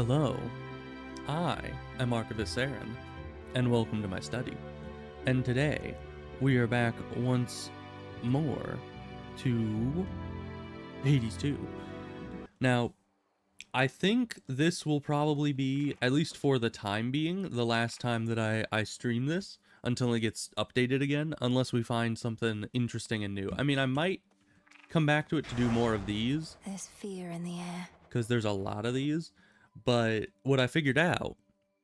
Hello, I am Archivist Saren, and welcome to my study. And today, we are back once more to Hades 2. Now, I think this will probably be, at least for the time being, the last time that I stream this until it gets updated again, unless we find something interesting and new. I mean, I might come back to it to do more of these. There's fear in the air. Because there's a lot of these. But what I figured out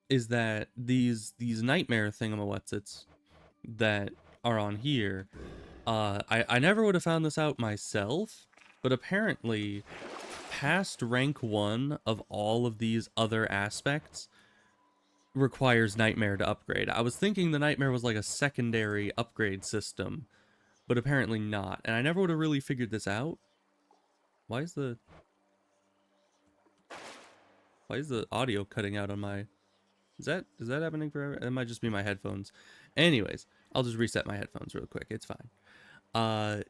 is that these nightmare thingamawhatsits that are on here, I never would have found this out myself, but apparently past rank 1 of all of these other aspects requires nightmare to upgrade. I was thinking the nightmare was like a secondary upgrade system, but apparently not, and I never would have really figured this out. Why is the audio cutting out on my... Is that happening forever? It might just be my headphones. Anyways, I'll just reset my headphones real quick. It's fine.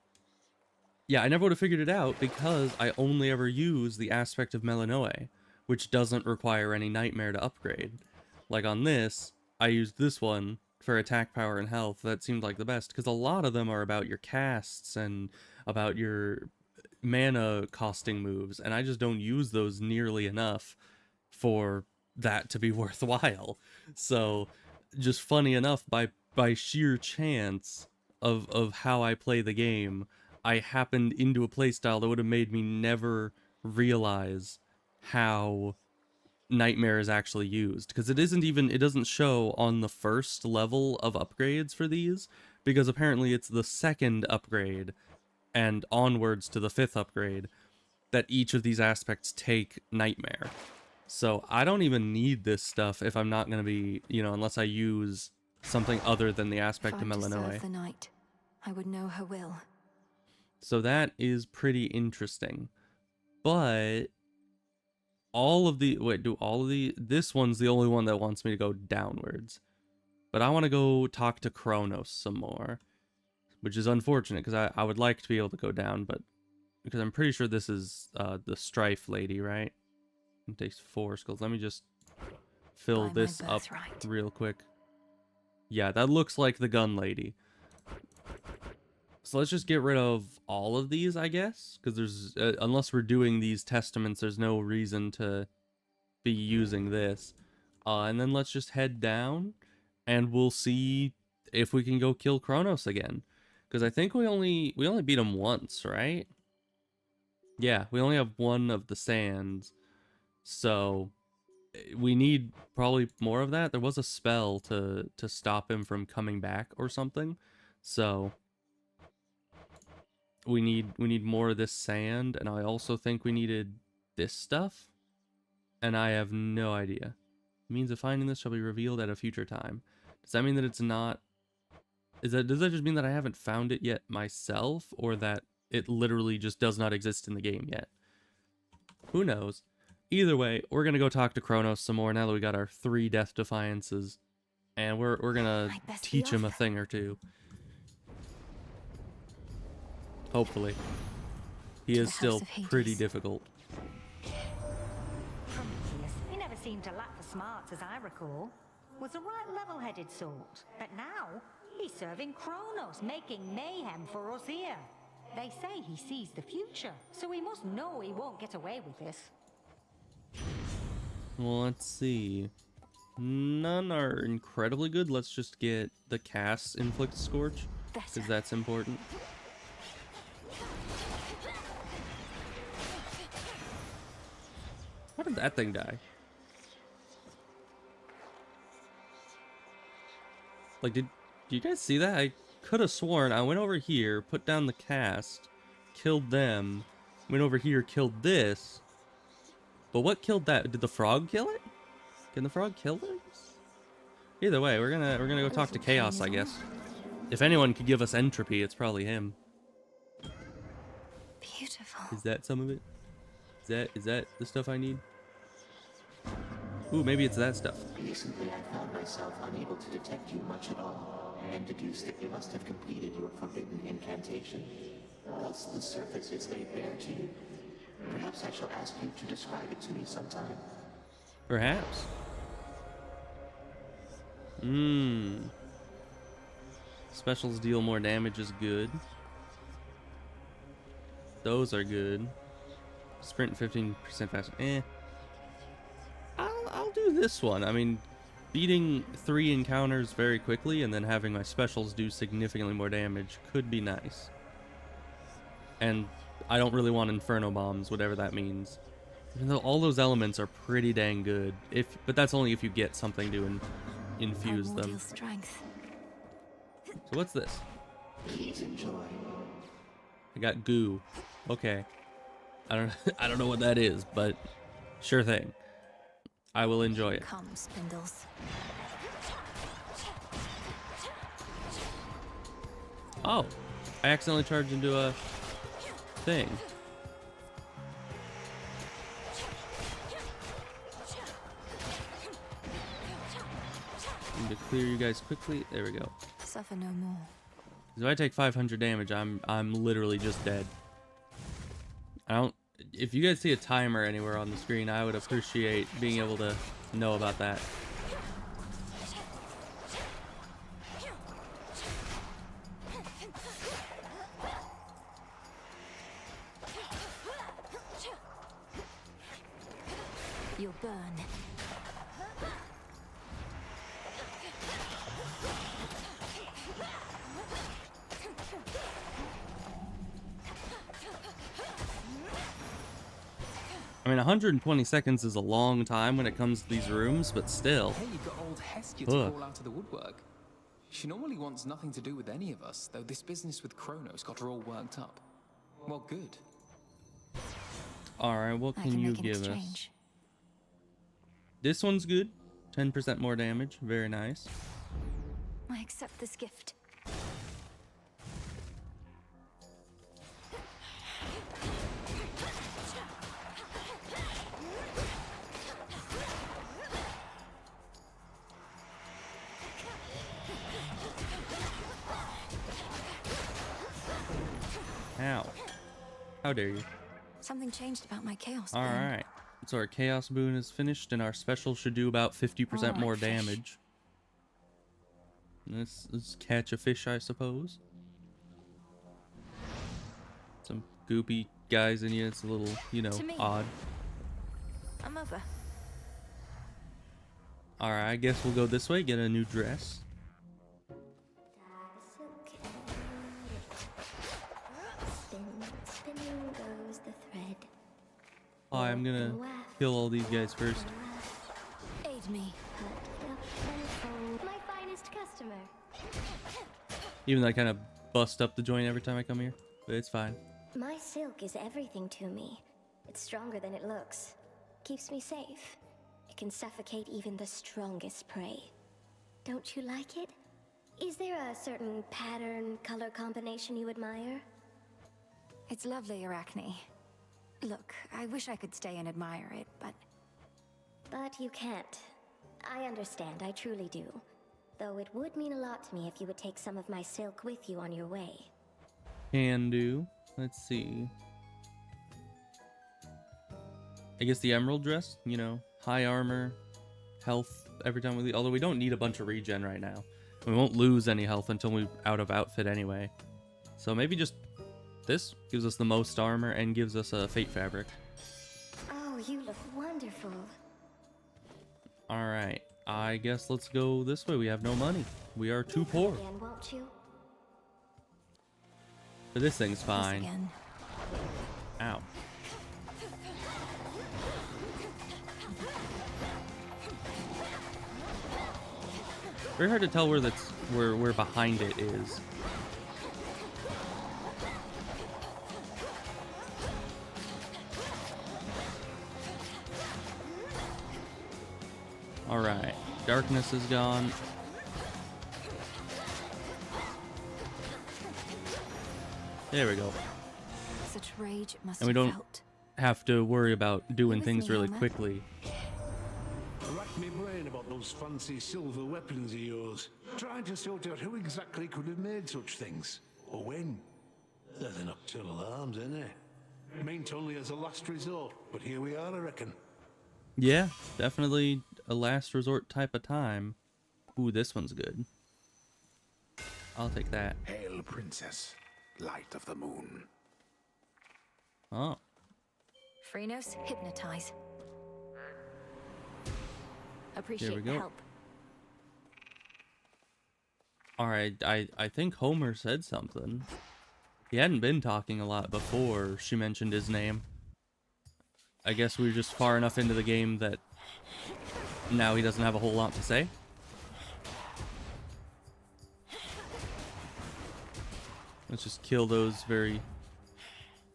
Yeah, I never would have figured it out because I only ever use the aspect of Melanoe, which doesn't require any nightmare to upgrade. Like on this, I used this one for attack power and health. That seemed like the best because a lot of them are about your casts and about your mana costing moves, and I just don't use those nearly enough for that to be worthwhile. So just funny enough, by sheer chance of how I play the game, I happened into a playstyle that would have made me never realize how nightmare is actually used, because it doesn't show on the first level of upgrades for these, because apparently it's the second upgrade and onwards to the 5th upgrade that each of these aspects take nightmare. So I don't even need this stuff if I'm not going to be, unless I use something other than the aspect of Melanoe. Serve the night, I would know her will. So that is pretty interesting. But this one's the only one that wants me to go downwards. But I want to go talk to Chronos some more, which is unfortunate because I would like to be able to go down, but because I'm pretty sure this is the Strife lady, right? It takes 4 skulls. Let me just fill this up real quick. Yeah, that looks like the gun lady. So let's just get rid of all of these, I guess, because there's unless we're doing these testaments, there's no reason to be using this. And then let's just head down, and we'll see if we can go kill Chronos again, because I think we only beat him once, right? Yeah, we only have one of the sands. So we need probably more of that. There was a spell to stop him from coming back or something. So we need more of this sand, and I also think we needed this stuff. And I have no idea. Means of finding this shall be revealed at a future time. Does that mean that it's not... does that just mean that I haven't found it yet myself, or that it literally just does not exist in the game yet? Who knows? Either way, we're gonna go talk to Chronos some more now that we got our 3 death defiances, and we're gonna teach him a thing or two. Hopefully. He is still pretty difficult. Prometheus, he never seemed to lack the smarts as I recall. Was a right level-headed sort. But now, he's serving Chronos, making mayhem for us here. They say he sees the future, so we must know he won't get away with this. Well, let's see. None are incredibly good. Let's just get the cast inflict scorch, because that's important. How did that thing die? Like, did you guys see that? I could have sworn I went over here, put down the cast, killed them, went over here, killed this. But what killed that? Did the frog kill it? Can the frog kill it? Either way, we're gonna go talk to Chaos, I guess. If anyone could give us entropy, it's probably him. Beautiful. Is that some of it? Is that the stuff I need? Ooh, maybe it's that stuff. Recently, I found myself unable to detect you much at all, and deduced that you must have completed your forbidden incantation. Thus, the surface is laid bare to you. Perhaps I shall ask you to describe it to me sometime. Perhaps. Mmm. Specials deal more damage is good. Those are good. Sprint 15% faster. Eh. I'll do this one. I mean, beating 3 encounters very quickly and then having my specials do significantly more damage could be nice. And I don't really want Inferno Bombs, whatever that means. Even though all those elements are pretty dang good. But that's only if you get something to infuse them. Strength. So what's this? Please enjoy. I got goo. Okay. I don't know what that is, but sure thing. I will enjoy it. Come, spindles. Oh, I accidentally charged into a thing. Need to clear you guys quickly. There we go. Suffer no more. If I take 500 damage, I'm literally just dead. I don't. If you guys see a timer anywhere on the screen, I would appreciate being able to know about that. You'll burn. I mean, 120 seconds is a long time when it comes to these rooms, but still. Hey, you've got old Heskia to call out of the woodwork. She normally wants nothing to do with any of us, though this business with Chronos got her all worked up. Well, good. Alright, what can you give us? This one's good. 10% more damage. Very nice. I accept this gift. Ow. How dare you. Something changed about my chaos. Alright. So our chaos boon is finished and our special should do about 50% more fish. damage. Let's catch a fish, I suppose. Some goopy guys in here. It's a little, you know, odd. I'm over. Alright, I guess we'll go this way, get a new dress. Spinning goes the thread. Oh, I'm gonna kill all these guys first. Aid me. My finest customer. Even though I kind of bust up the joint every time I come here. But it's fine. My silk is everything to me. It's stronger than it looks. Keeps me safe. It can suffocate even the strongest prey. Don't you like it? Is there a certain pattern, color combination you admire? It's lovely, Arachne. Look, I wish I could stay and admire it, but... But you can't. I understand, I truly do. Though it would mean a lot to me if you would take some of my silk with you on your way. Can do. Let's see. I guess the emerald dress, you know, high armor, health every time we leave. Although we don't need a bunch of regen right now. We won't lose any health until we're out of outfit anyway. So maybe just this gives us the most armor and gives us a fate fabric. Oh, you look wonderful. Alright, I guess let's go this way. We have no money. We are too poor. Again, won't you? But this thing's This fine. again. Ow. Very hard to tell where behind it is. Alright, darkness is gone. There we go. Such rage it must And we have don't felt. have to worry about doing with things me, really Helmet? quickly. Racked me brain about those fancy silver weapons of yours. Trying to sort out who exactly could have made such things. Or when. They're the nocturnal arms, ain't they? Meant only as a last resort, but here we are, I reckon. Yeah, definitely a last resort type of time. Ooh, this one's good. I'll take that. Hail, princess, light of the moon. Oh, Chronos, hypnotize. here we Appreciate the go. help. Alright, I think Homer said something. He hadn't been talking a lot before she mentioned his name. I guess we were just far enough into the game that now he doesn't have a whole lot to say. Let's just kill those very,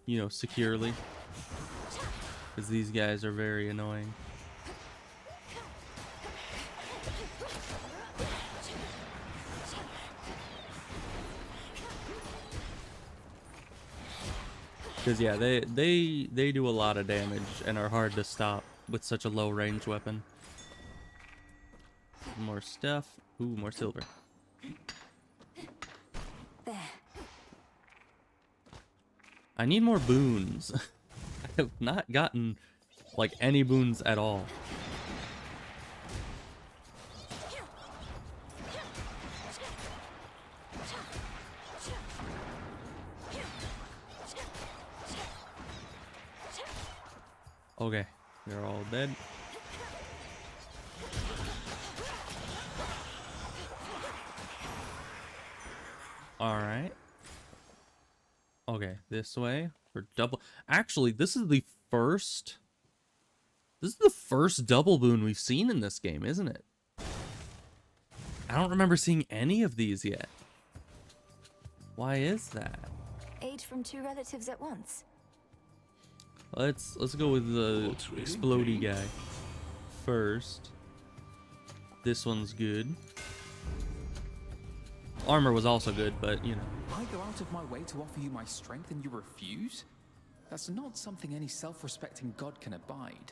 you know, securely. Because these guys are very annoying. Because yeah, they do a lot of damage and are hard to stop with such a low range weapon. More stuff. Ooh, more silver. There. I need more boons. I have not gotten like any boons at all. Okay, they're all dead. Alright. Okay, this way for double. Actually, this is the first double boon we've seen in this game, isn't it? I don't remember seeing any of these yet. Why is that? Aid from two relatives at once. Let's go with the What's really explodey guy first. This one's good. Armor was also good, but you know. I go out of my way to offer you my strength and you refuse? That's not something any self-respecting god can abide.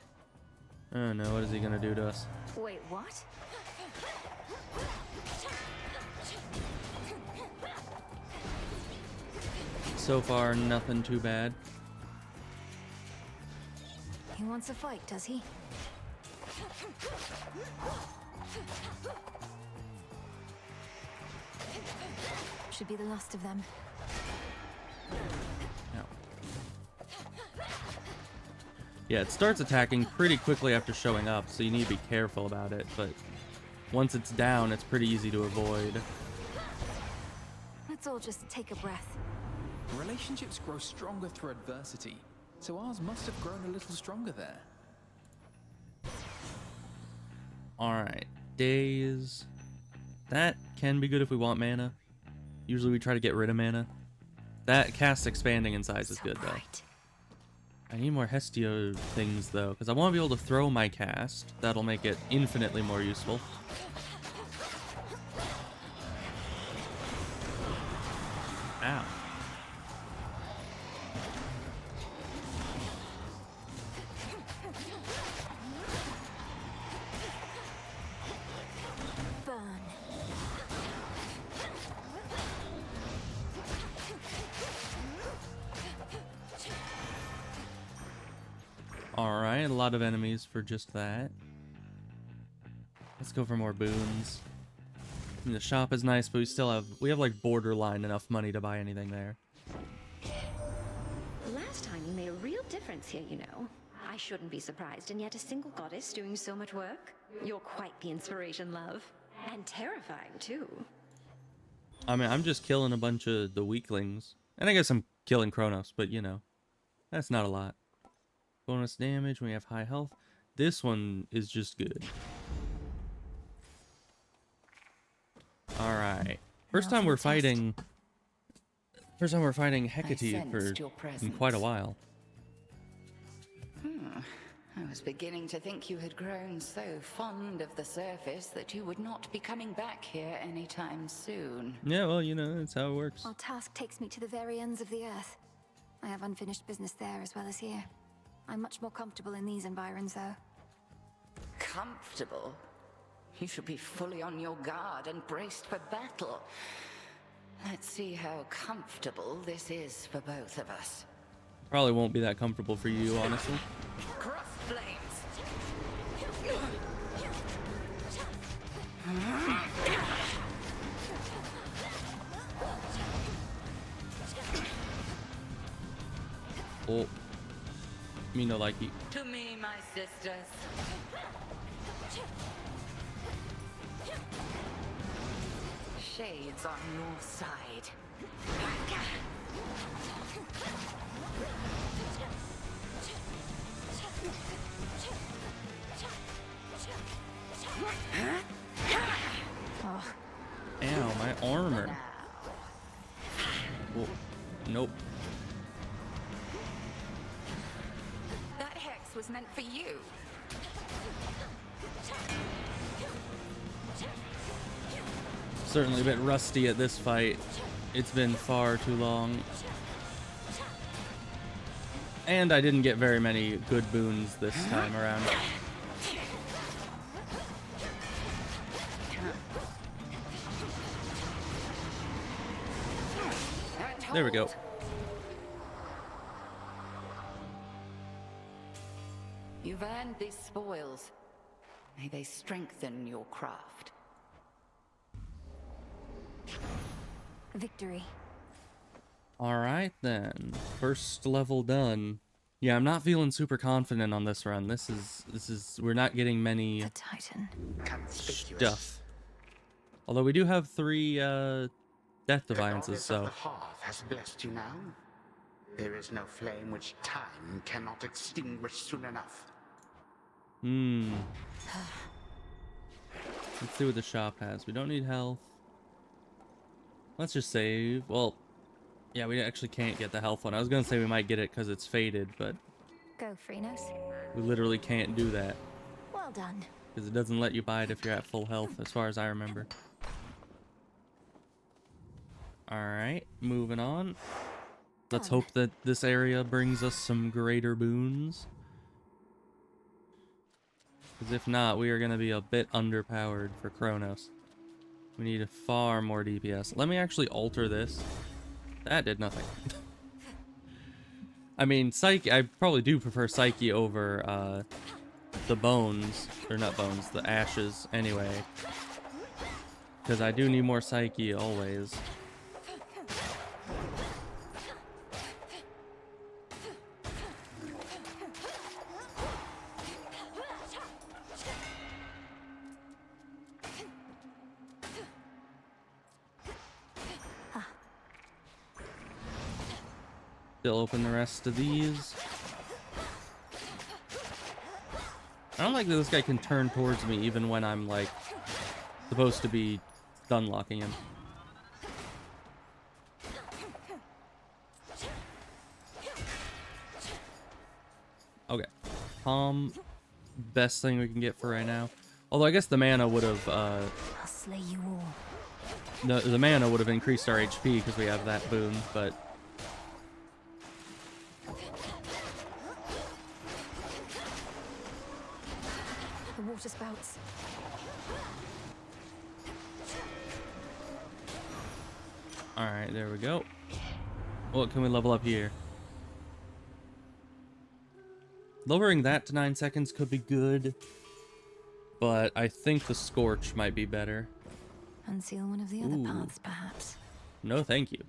Oh no, what is he gonna do to us? Wait, what? So far, nothing too bad. He wants a fight, does he? Should be the last of them. No. Yeah, it starts attacking pretty quickly after showing up, so you need to be careful about it, but once it's down, it's pretty easy to avoid. Let's all just take a breath. Relationships grow stronger through adversity, so ours must have grown a little stronger there. Alright, days. That can be good if we want mana. Usually we try to get rid of mana. That cast expanding in size is So good though. bright. I need more Hestio things though, because I want to be able to throw my cast. That'll make it infinitely more useful. Ow. Burn. Alright, a lot of enemies for just that. Let's go for more boons. I mean, the shop is nice, but we have like borderline enough money to buy anything there. Last time you made a real difference here, you know. I shouldn't be surprised, and yet a single goddess doing so much work. You're quite the inspiration, love. And terrifying, too. I mean, I'm just killing a bunch of the weaklings. And I guess I'm killing Chronos, but you know, that's not a lot. Bonus damage when we have high health. This one is just good. Alright. First time we're fighting Hecate in quite a while. I was beginning to think you had grown so fond of the surface that you would not be coming back here anytime soon. Yeah, well, you know, that's how it works. Our task takes me to the very ends of the earth. I have unfinished business there as well as here. I'm much more comfortable in these environs, though. Comfortable? You should be fully on your guard and braced for battle. Let's see how comfortable this is for both of us. Probably won't be that comfortable for you, honestly. Cross flames! Oh, me no likey. To me, my sisters. Shades on your side. Oh, Ow, my armor. Oh, nope. That hex was meant for you. Certainly a bit rusty at this fight. It's been far too long. And I didn't get very many good boons this time around. There we go. You've earned these spoils. May they strengthen your craft. victory. Alright then. First level done. Yeah, I'm not feeling super confident on this run. This is we're not getting many The Titan. stuff. Although we do have 3 death defiances, so The hearth has blessed you now. There is no flame which time cannot extinguish soon enough. Let's see what the shop has. We don't need health. Let's just save. Well, yeah, we actually can't get the health one. I was gonna say we might get it because it's faded, but Go, Chronos. we literally can't do that Well done. because it doesn't let you buy it if you're at full health, as far as I remember. Alright, moving on. Let's hope that this area brings us some greater boons. Because if not, we are going to be a bit underpowered for Chronos. We need a far more DPS. Let me actually alter this. That did nothing. I mean, Psyche, I probably do prefer Psyche over the bones. Or not bones, the ashes anyway. Because I do need more Psyche always. Still open the rest of these. I don't like that this guy can turn towards me even when I'm like supposed to be stun locking him. Okay. Best thing we can get for right now. Although I guess the mana would have I'll slay you all. the mana would have increased our HP because we have that boon, but The water spouts. alright, there we go. What can we level up here? Lowering that to 9 seconds could be good, but I think the Scorch might be better. Unseal one of the other Ooh. paths, perhaps. No, thank you.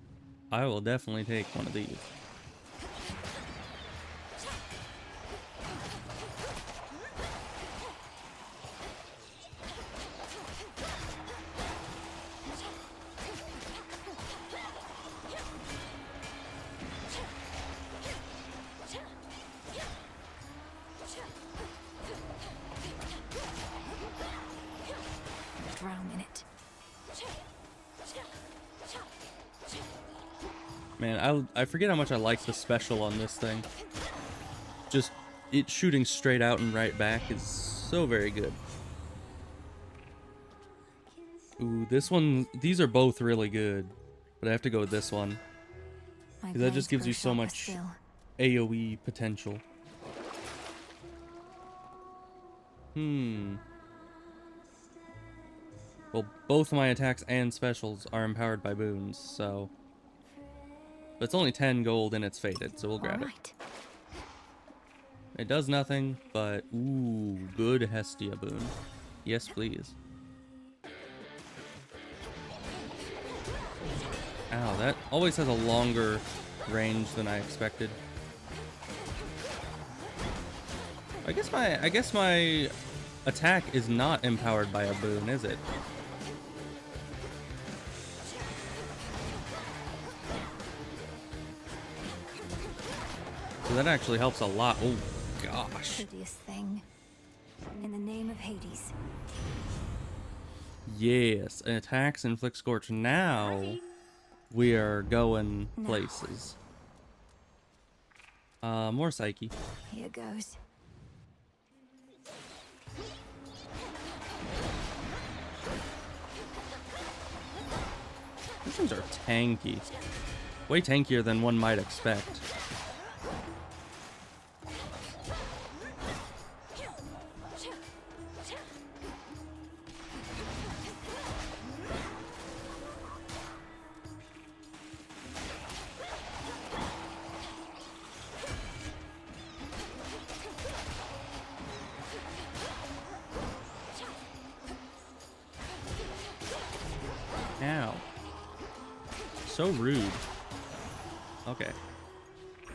I will definitely take one of these. Drown in it. Man, I forget how much I like the special on this thing. Just it shooting straight out and right back is so very good. Ooh, this one, these are both really good, but I have to go with this one. My Because that just blades gives you grow so sharper much still. AoE potential. Well, both my attacks and specials are empowered by boons, so... But it's only 10 gold and it's faded, so we'll grab it. Alright. It does nothing, but ooh, good Hestia boon. Yes, please. Ow, that always has a longer range than I expected. I guess my attack is not empowered by a boon, is it? So that actually helps a lot. Oh gosh. Hideous thing. In the name of Hades. Yes, attacks inflict scorch. Now we are going places. More psyche. Here goes. These things are tanky. Way tankier than one might expect. Ow. So rude. Okay.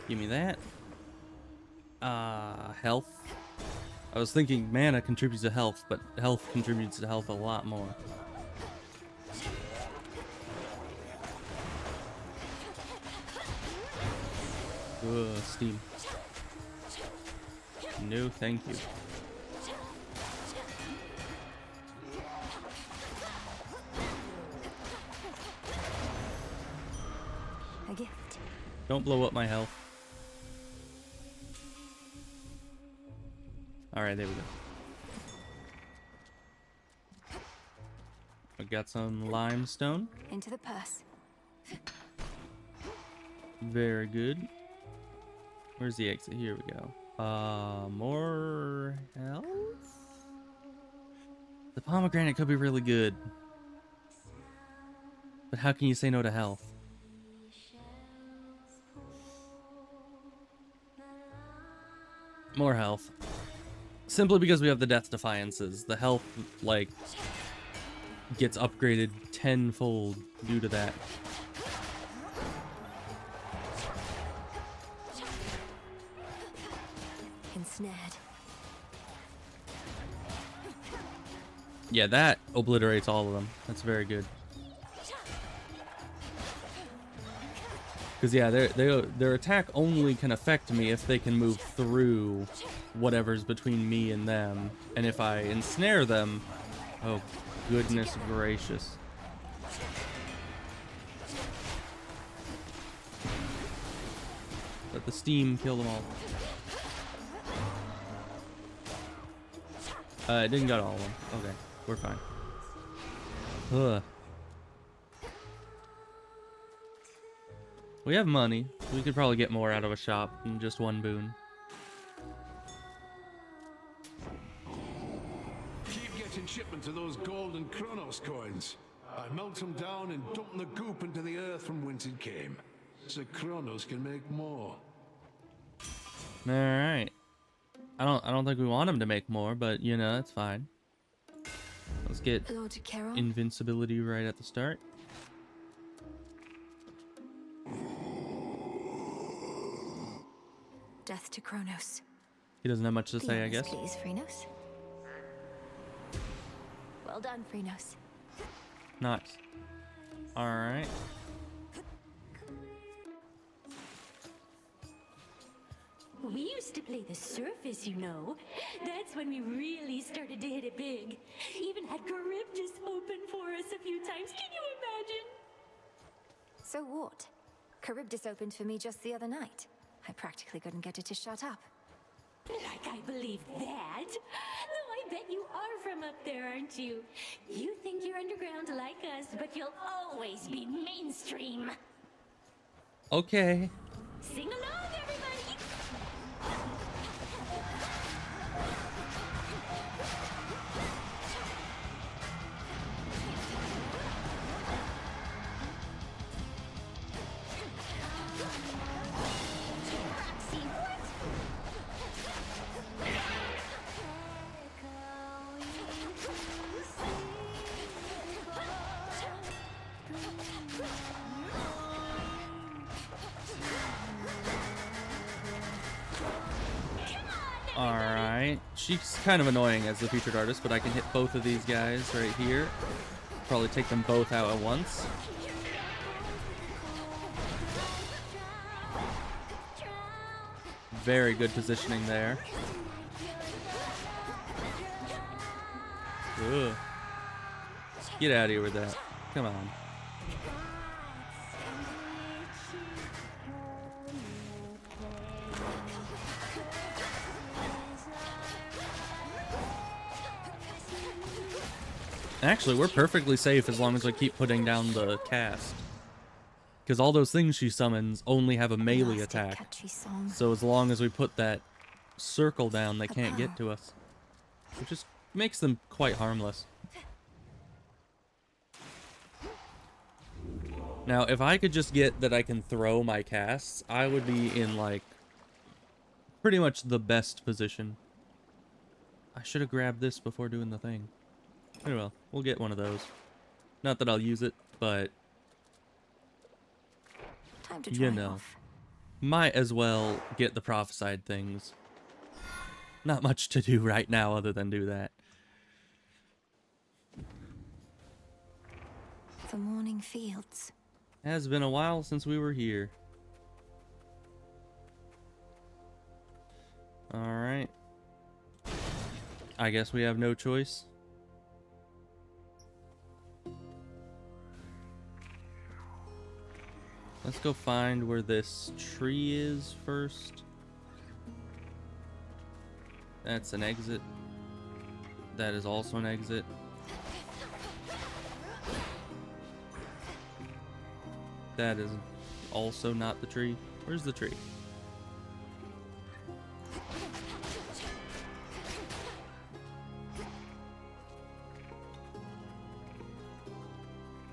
Give me that. Health. I was thinking mana contributes to health, but health contributes to health a lot more. Ugh, steam. No, thank you. A gift. Don't blow up my health. Alright, there we go. I got some limestone. Into the purse. Very good. Where's the exit? Here we go. More health? The pomegranate could be really good. But how can you say no to health? More health. Simply because we have the Death Defiances. The health, like, gets upgraded tenfold due to that. Ensnared. Yeah, that obliterates all of them. That's very good. Because yeah, their attack only can affect me if they can move through whatever's between me and them. And if I ensnare them, oh goodness gracious. Let the steam kill them all. It didn't got all of them. Okay, we're fine. Ugh. We have money. We could probably get more out of a shop than just one boon. Keep getting shipments of those gold and Chronos coins. I melt them down and dump the goop into the earth from whence it came, so Chronos can make more. All right. I don't think we want him to make more, but you know, that's fine. Let's get invincibility right at the start. Death to Chronos. He doesn't have much to say, I guess. Please, Chronos. Well done, Chronos. Nice. All right. We used to play the surface, you know. That's when we really started to hit it big. Even had Charybdis open for us a few times. Can you imagine? So what? Charybdis opened for me just the other night. I practically couldn't get it to shut up. Like I believe that. Though I bet you are from up there, aren't you? You think you're underground like us, but you'll always be mainstream. Okay. Sing along, everybody! Alright. She's kind of annoying as the featured artist, but I can hit both of these guys right here. Probably take them both out at once. Very good positioning there. Ugh. Get out of here with that. Come on. Actually, we're perfectly safe as long as we keep putting down the cast. Because all those things she summons only have a melee attack. So as long as we put that circle down, they can't get to us. Which just makes them quite harmless. Now, if I could just get that I can throw my casts, I would be in, like, pretty much the best position. I should have grabbed this before doing the thing. Oh well, we'll get one of those. Not that I'll use it, but Time to you know, might as well get the prophesied things. Not much to do right now other than do that. The morning fields. Has been a while since we were here. Alright. I guess we have no choice. Let's go find where this tree is first. That's an exit. That is also an exit. That is also not the tree. Where's the tree?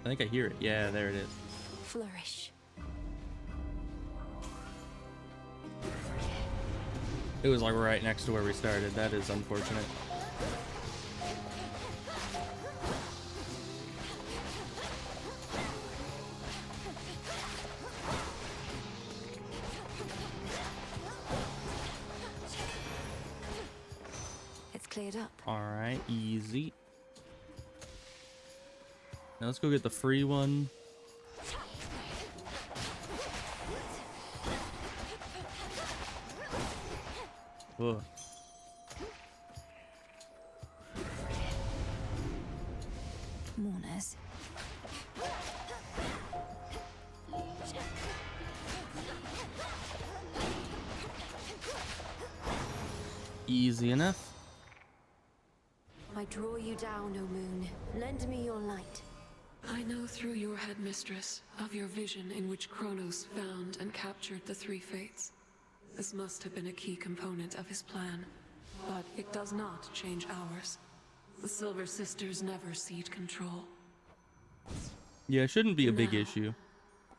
I think I hear it. Yeah, there it is. Flourish. It was like right next to where we started. That is unfortunate. It's cleared up. Alright, easy. Now let's go get the free one. Whoa. Mourners. Easy enough. I draw you down, O moon. Lend me your light. I know through your headmistress of your vision in which Chronos found and captured the three fates. This must have been a key component of his plan, but it does not change ours. The Silver Sisters never cede control. Yeah, it shouldn't be a big issue.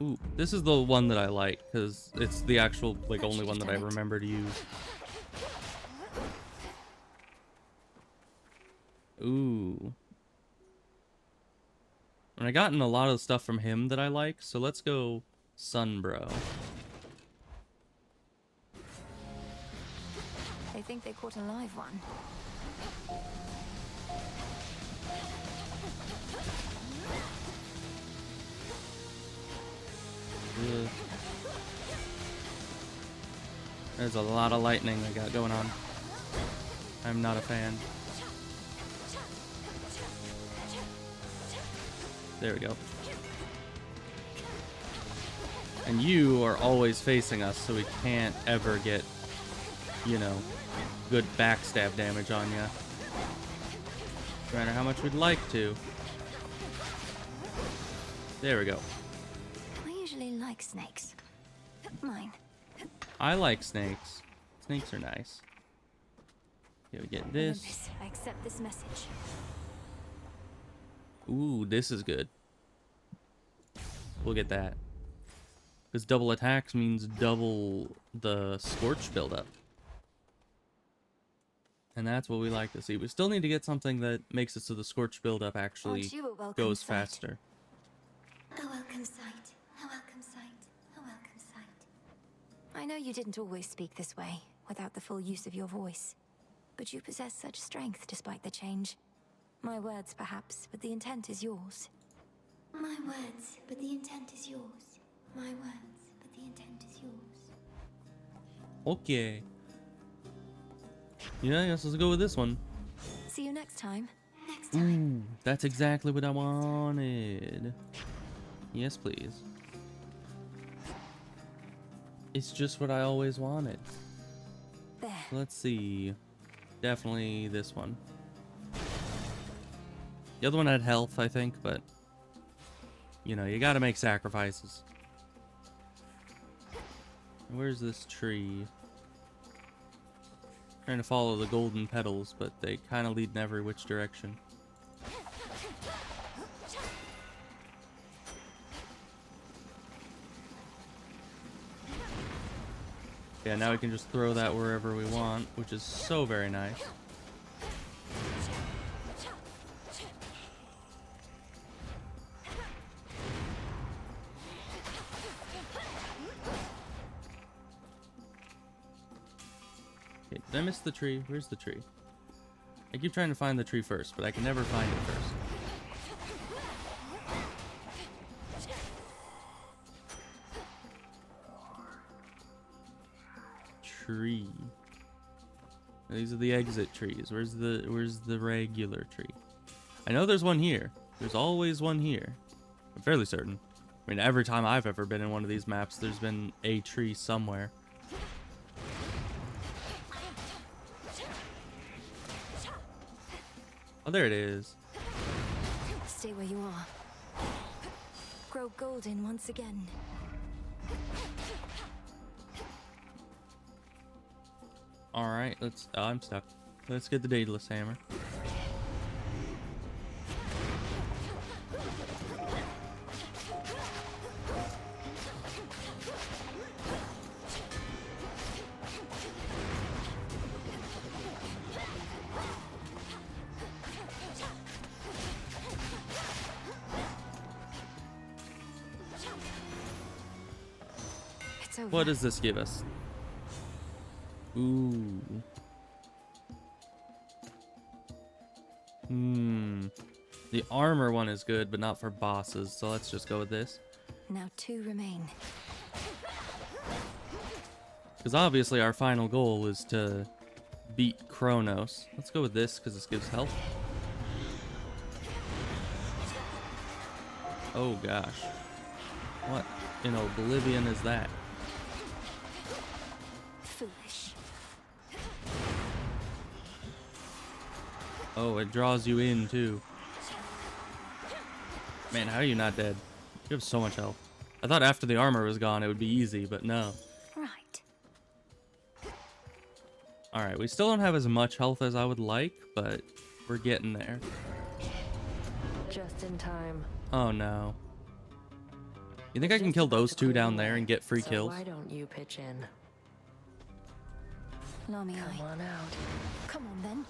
Ooh, this is the one that I like, because it's the actual, like, only one that I remember to use. Ooh. And I gotten a lot of stuff from him that I like, so let's go Sunbro. They think they caught a live one. Ugh. There's a lot of lightning they got going on. I'm not a fan. There we go. And you are always facing us, so we can't ever get, you know, good backstab damage on you. No matter how much we'd like to. There we go. I usually like snakes. Mine. I like snakes. Snakes are nice. Here we get this. Olympus, I accept this message. Ooh, this is good. We'll get that. Because double attacks means double the Scorch buildup. And that's what we like to see. We still need to get something that makes it so the Scorch buildup actually goes faster. A welcome sight. A welcome sight. A welcome sight. I know you didn't always speak this way, without the full use of your voice. But you possess such strength despite the change. My words, perhaps, but the intent is yours. My words, but the intent is yours. My words, but the intent is yours. Okay. Yeah, I guess let's go with this one. See you next time. Next time. Ooh, that's exactly what I wanted. Yes, please. It's just what I always wanted. There. Let's see. Definitely this one. The other one had health, I think, but you know, you gotta make sacrifices. Where's this tree? Trying to follow the golden petals, but they kind of lead in every which direction. Yeah, now we can just throw that wherever we want, which is so very nice. Okay, did I miss the tree? Where's the tree? I keep trying to find the tree first, but I can never find it first. Tree. These are the exit trees. Where's the regular tree? I know there's one here. There's always one here. I'm fairly certain. I mean, every time I've ever been in one of these maps, there's been a tree somewhere. Oh, there it is. Stay where you are. Grow golden once again. Alright, let's... Oh, I'm stuck. Let's get the Daedalus Hammer. It's over. What does this give us? Ooh. The armor one is good, but not for bosses, so let's just go with this. Now 2 remain. Because obviously our final goal is to beat Chronos. Let's go with this, because this gives health. Oh gosh. What in oblivion is that? Foolish. Oh, it draws you in too. Man, how are you not dead? You have so much health. I thought after the armor was gone it would be easy, but no. Right. Alright, we still don't have as much health as I would like, but we're getting there. Just in time. Oh no. You think I can kill those two down there and get free kills? Why don't you pitch in? Lamii. Come on out. Come on then.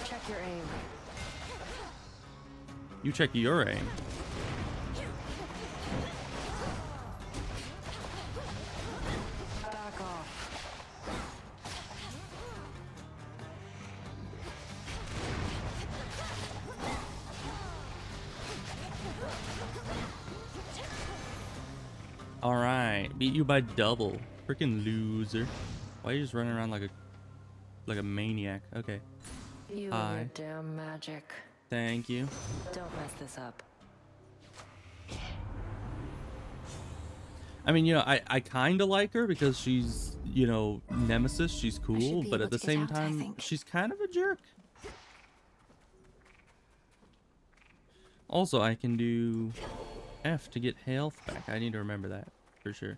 Check your aim. You check your aim. Back off. Alright, beat you by double. Freaking loser. Why are you just running around like a maniac? Okay. You Hi. and your damn magic. Thank you. Don't mess this up. I mean, you know, I kind of like her because she's, you know, Nemesis. She's cool, but able at the to get same out, I time, think. she's kind of a jerk. Also, I can do F to get health back. I need to remember that for sure.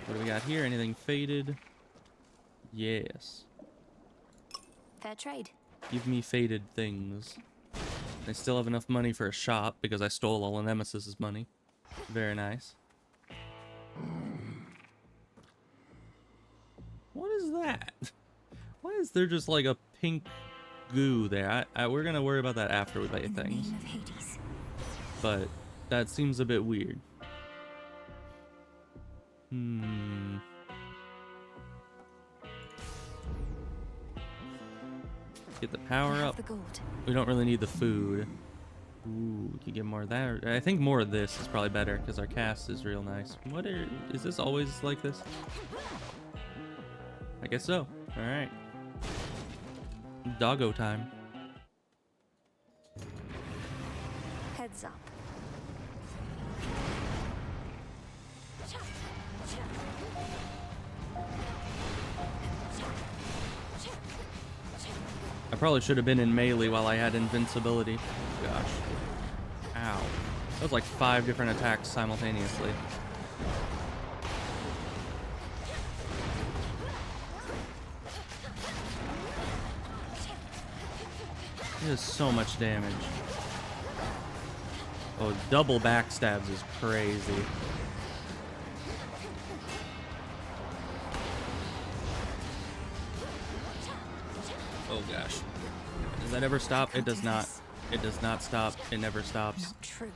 What do we got here? Anything faded? Yes. Fair trade. Give me faded things. I still have enough money for a shop because I stole all of Nemesis's money. Very nice. What is that? Why is there just like a pink goo there. We're gonna worry about that after we play things. Name of Hades. But that seems a bit weird. Get the power up. The gold. We don't really need the food. Ooh, we could get more of that. I think more of this is probably better because our cast is real nice. Is this always like this? I guess so. All right. Doggo time. Heads up. I probably should have been in melee while I had invincibility. Gosh. Ow. That was like 5 different attacks simultaneously. It does so much damage. Oh, double backstabs is crazy. Oh gosh. Does that ever stop? It does not. It does not stop. It never stops. Not true.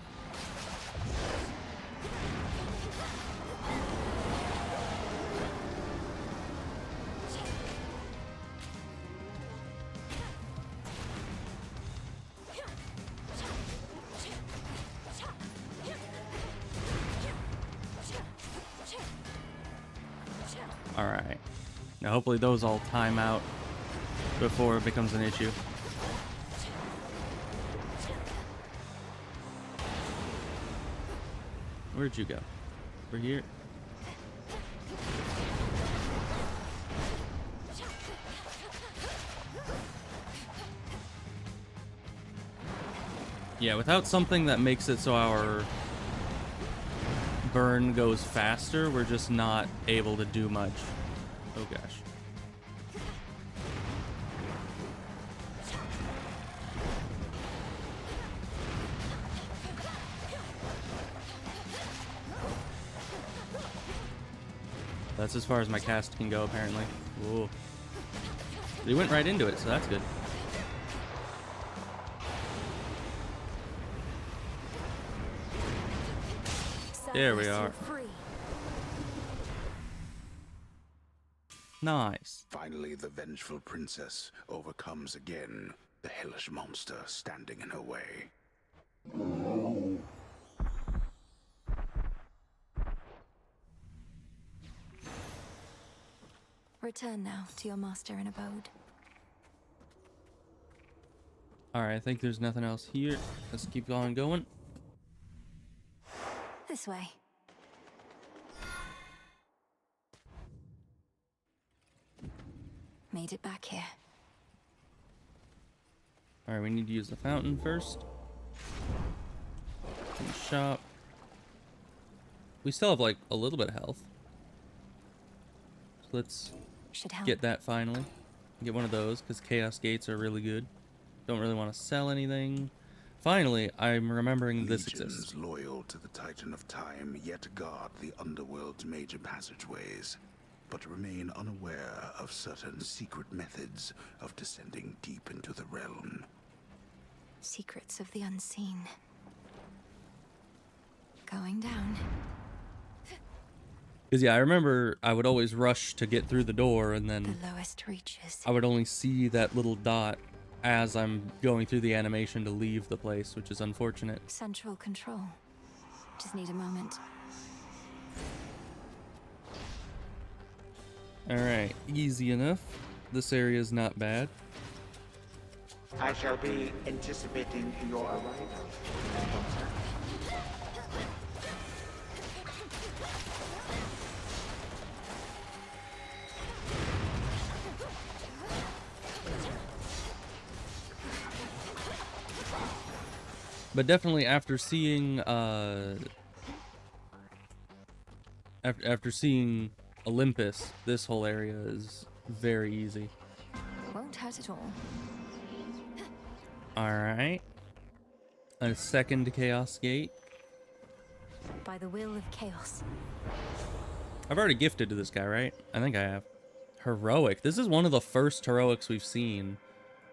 Alright. Now hopefully those all time out before it becomes an issue. Where'd you go? Over here? Yeah, without something that makes it so our burn goes faster, we're just not able to do much. Oh gosh. That's as far as my cast can go, apparently. Whoa. They went right into it, so that's good. There we are. Nice. Finally, the vengeful princess overcomes again the hellish monster standing in her way. Return now to your master in abode. Alright, I think there's nothing else here. Let's keep on going. This way. Made it back here. Alright, we need to use the fountain first. And shop. We still have like a little bit of health. So let's get that finally. Get one of those because Chaos Gates are really good. Don't really want to sell anything. Finally, I'm remembering this exists. Loyal to the Titan of Time, yet guard the underworld's major passageways, but remain unaware of certain secret methods of descending deep into the realm. Secrets of the unseen. Going down. Because yeah, I remember I would always rush to get through the door, and then The lowest reaches. I would only see that little dot as I'm going through the animation to leave the place, which is unfortunate. Central control. Just need a moment. Alright, easy enough. This area is not bad. I shall be anticipating your arrival. But definitely after seeing after seeing Olympus, this whole area is very easy. Won't hurt at all. Alright. A second Chaos Gate. By the will of chaos. I've already gifted to this guy, right? I think I have. Heroic. This is one of the first heroics we've seen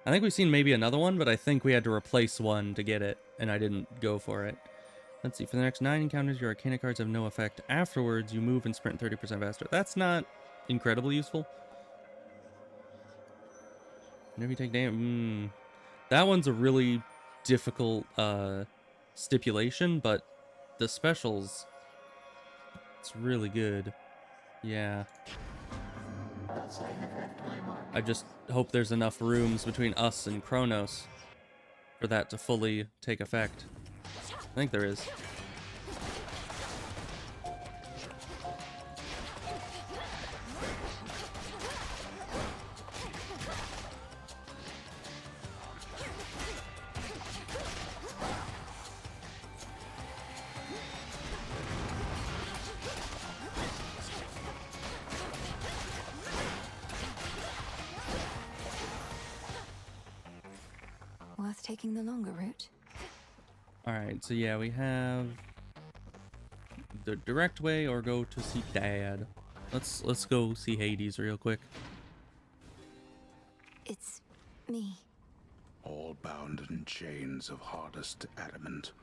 I think we've seen maybe another one, but I think we had to replace one to get it, and I didn't go for it. Let's see, for the next 9 encounters, your Arcana cards have no effect. Afterwards, you move and sprint 30% faster. That's not incredibly useful. Whenever you take damage, that one's a really difficult stipulation, but the specials, it's really good. Yeah. I just hope there's enough rooms between us and Chronos for that to fully take effect. I think there is. Worth taking the longer route. Alright, so yeah, we have the direct way or go to see Dad. Let's go see Hades real quick. It's me. All bound in chains of hardest adamant.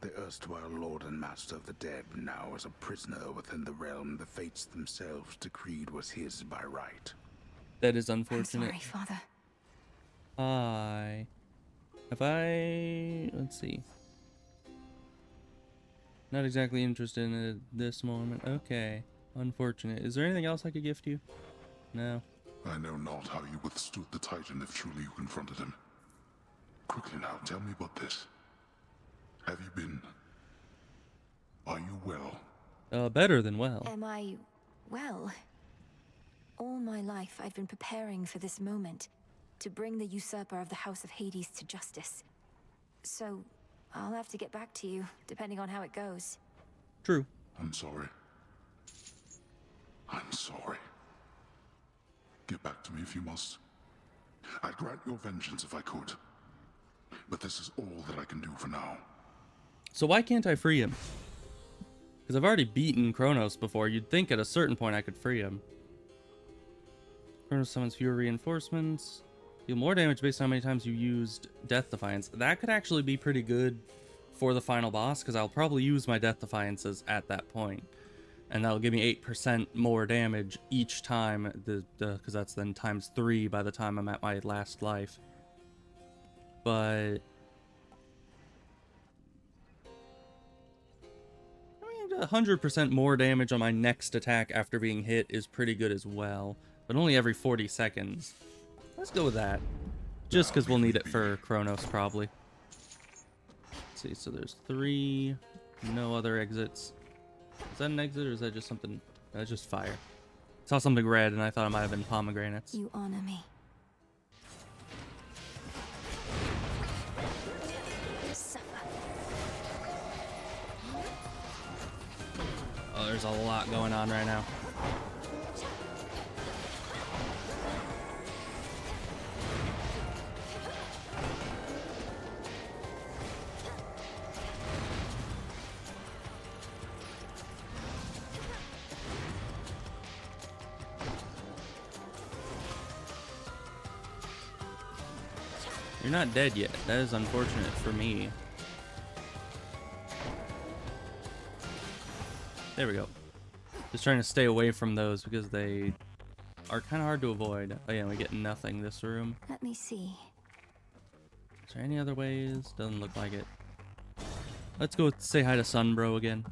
The erstwhile lord and master of the dead now is a prisoner within the realm the fates themselves decreed was his by right. That is unfortunate. I'm sorry, Father. Hi. Have I... Let's see. Not exactly interested in it at this moment. Okay. Unfortunate. Is there anything else I could gift you? No. I know not how you withstood the Titan if truly you confronted him. Quickly now, tell me about this. Have you been... Are you well? Better than well. Am I well? All my life I've been preparing for this moment, to bring the usurper of the House of Hades to justice. So, I'll have to get back to you, depending on how it goes. True. I'm sorry. I'm sorry. Get back to me if you must. I'd grant your vengeance if I could. But this is all that I can do for now. So why can't I free him? Because I've already beaten Chronos before. You'd think at a certain point I could free him. Chronos summons fewer reinforcements. Deal more damage based on how many times you used Death Defiance. That could actually be pretty good for the final boss, because I'll probably use my Death Defiances at that point. And that'll give me 8% more damage each time, because that's then times 3 by the time I'm at my last life. But... I mean, 100% more damage on my next attack after being hit is pretty good as well. But only every 40 seconds. Let's go with that. Just because we'll need it for Chronos, probably. Let's see, so there's 3. No other exits. Is that an exit, or is that just something... That's just fire. I saw something red, and I thought it might have been pomegranates. You honor me. Suffer. Oh, there's a lot going on right now. You're not dead yet. That is unfortunate for me. There we go. Just trying to stay away from those because they are kind of hard to avoid. Oh yeah, we get nothing this room. Let me see. Is there any other ways? Doesn't look like it. Let's go say hi to Sunbro again.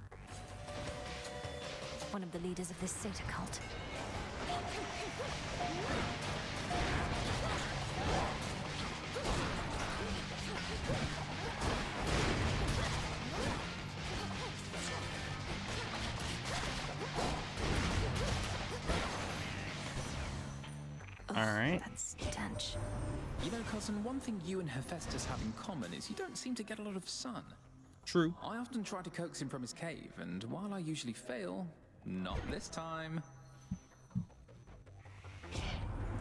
One of the leaders of this Sata cult. Alright. That stench. You know, cousin, one thing you and Hephaestus have in common is you don't seem to get a lot of sun. True. I often try to coax him from his cave, and while I usually fail, not this time.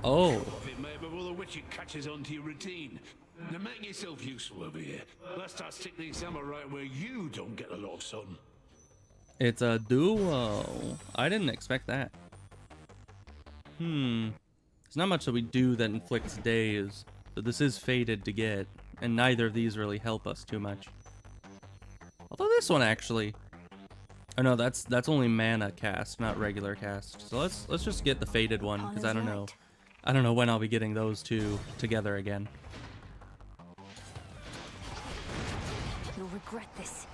Oh. It may be the witch it catches onto your routine. Now make yourself useful over here. Let's start sticking the summer right where you don't get a lot of sun. It's a duo. I didn't expect that. There's not much that we do that inflicts days. But this is fated to get, and neither of these really help us too much. Although this one actually... Oh no, that's only mana cast, not regular cast. So let's just get the fated one, because I don't know. I don't know when I'll be getting those two together again. You'll regret this.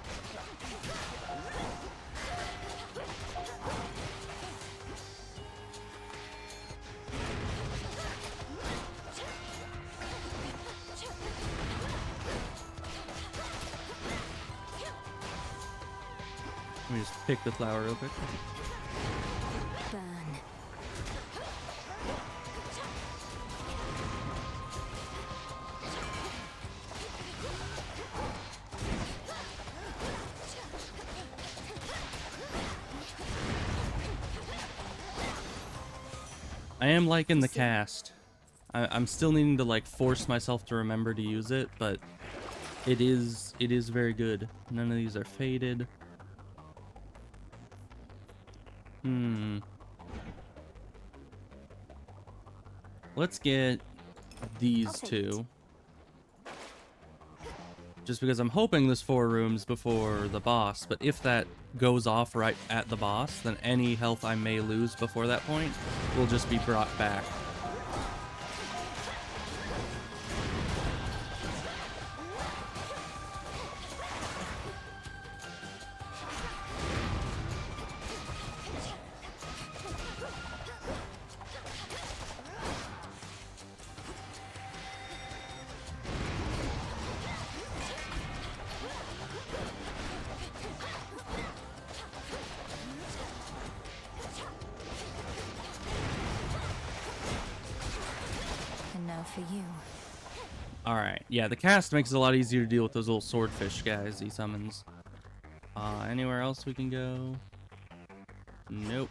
Let me just pick the flower real quick. Burn. I am liking the cast. I'm still needing to like force myself to remember to use it, but it is very good. None of these are faded. Let's get these two. Just because I'm hoping there's 4 rooms before the boss, but if that goes off right at the boss, then any health I may lose before that point will just be brought back. For you. Alright, yeah, the cast makes it a lot easier to deal with those little swordfish guys he summons. Anywhere else we can go? Nope.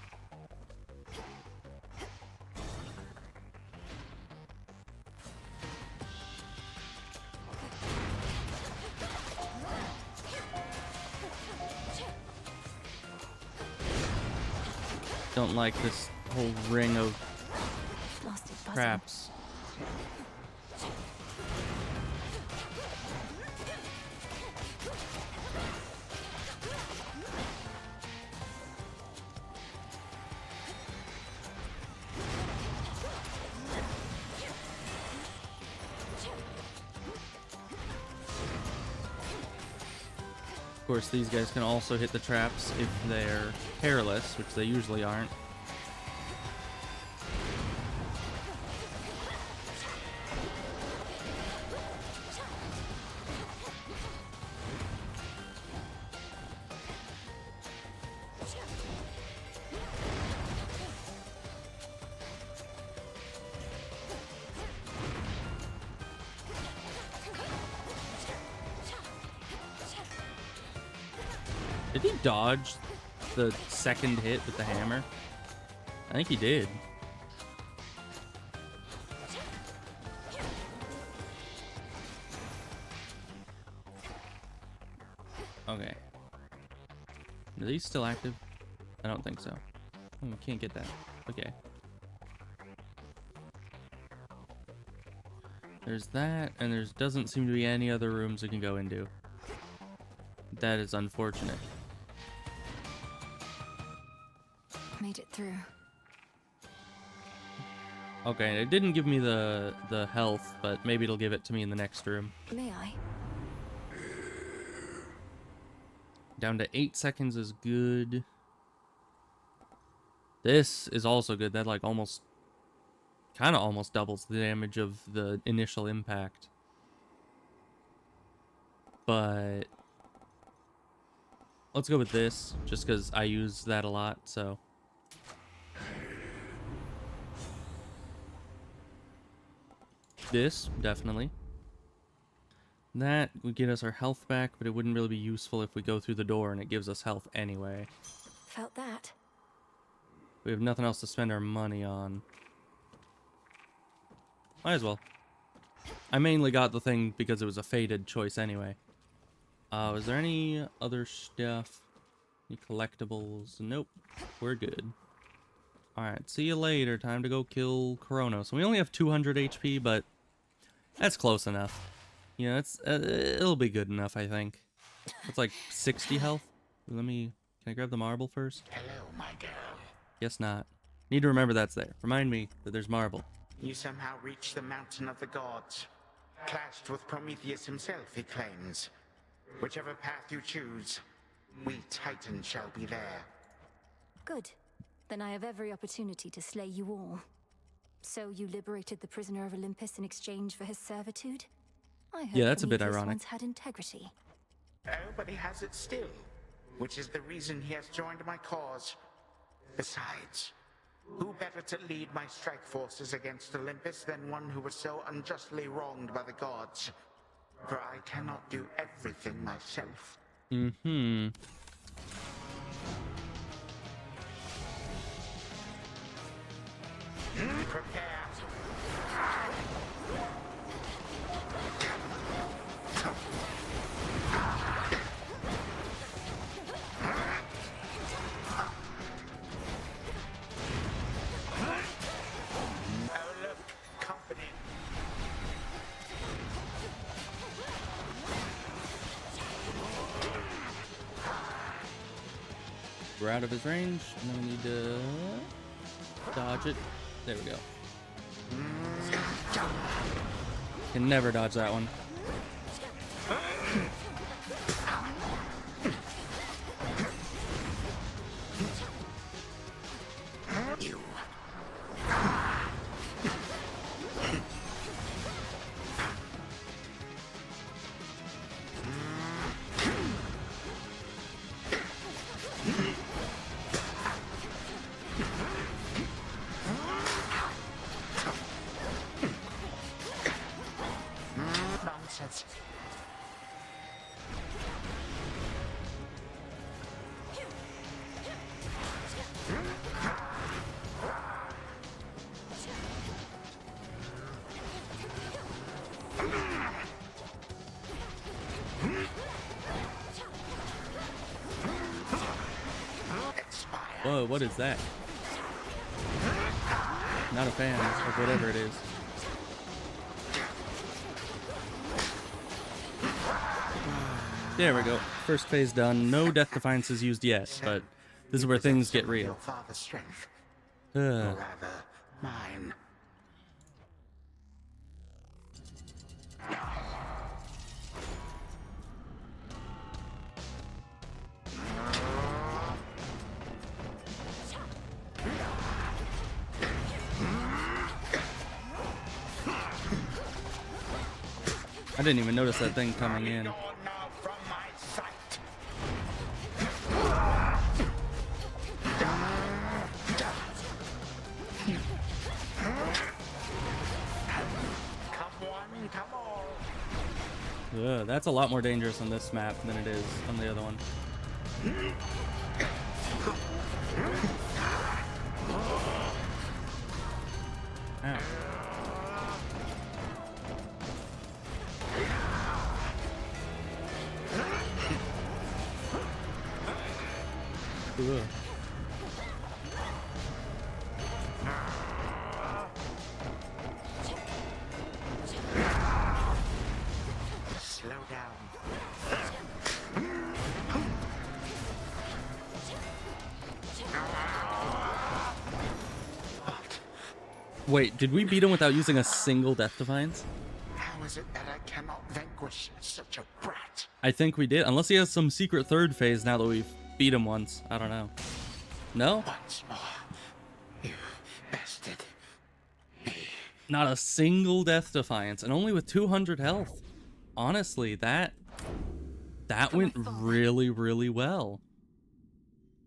Don't like this whole ring of traps. Of course, these guys can also hit the traps if they're careless, which they usually aren't. Did he dodge the second hit with the hammer? I think he did. Okay. Are these still active? I don't think so. Oh, can't get that. Okay. There's that, and there doesn't seem to be any other rooms we can go into. That is unfortunate. Made it through. Okay, it didn't give me the health, but maybe it'll give it to me in the next room. May I? Down to 8 seconds is good. This is also good. That like almost, kind of almost doubles the damage of the initial impact. But let's go with this, just because I use that a lot, so. This, definitely. That would get us our health back, but it wouldn't really be useful if we go through the door and it gives us health anyway. Felt that. We have nothing else to spend our money on. Might as well. I mainly got the thing because it was a fated choice anyway. Was there any other stuff? Any collectibles? Nope. We're good. Alright, see you later. Time to go kill Chronos. We only have 200 HP, but That's close enough. You know, it'll be good enough, I think. It's like 60 health. Let me... Can I grab the marble first? Hello, my girl. Guess not. Need to remember that's there. Remind me that there's marble. You somehow reached the mountain of the gods. Clashed with Prometheus himself, he claims. Whichever path you choose, we Titans shall be there. Good. Then I have every opportunity to slay you all. So you liberated the prisoner of Olympus in exchange for his servitude? I heard Yeah, that's a bit Prometheus ironic. once had integrity. Oh, but he has it still. Which is the reason he has joined my cause. Besides, who better to lead my strike forces against Olympus than one who was so unjustly wronged by the gods? For I cannot do everything myself. Mm-hmm. Prepare. Oh, look, company. We're out of his range, and then we need to dodge it. There we go. Can never dodge that one. Nonsense. Whoa, what is that? Not a fan of whatever it is. There we go. First phase done. No death defiances used yet, but this is where things get real. Your father's strength. Or rather, mine. I didn't even notice that thing coming in. Ugh, that's a lot more dangerous on this map than it is on the other one. Ow. Ugh. Slow down. Wait, did we beat him without using a single death defiance? How is it that I cannot vanquish such a brat? I think we did, unless he has some secret third phase now that we've beat him once. I don't know. No? Once more, you bested me. Not a single death defiance, and only with 200 health. Honestly, that went really, really well.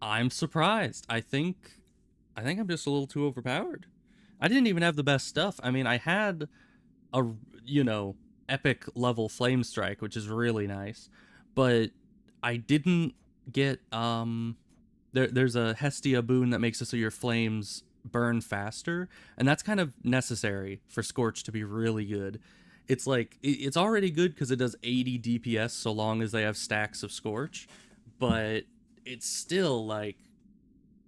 I'm surprised. I think I'm just a little too overpowered. I didn't even have the best stuff. I mean, I had a, you know, epic level flame strike, which is really nice, but I didn't get there's a Hestia boon that makes it so your flames burn faster, and that's kind of necessary for Scorch to be really good. It's like it's already good because it does 80 DPS so long as they have stacks of Scorch, but it's still like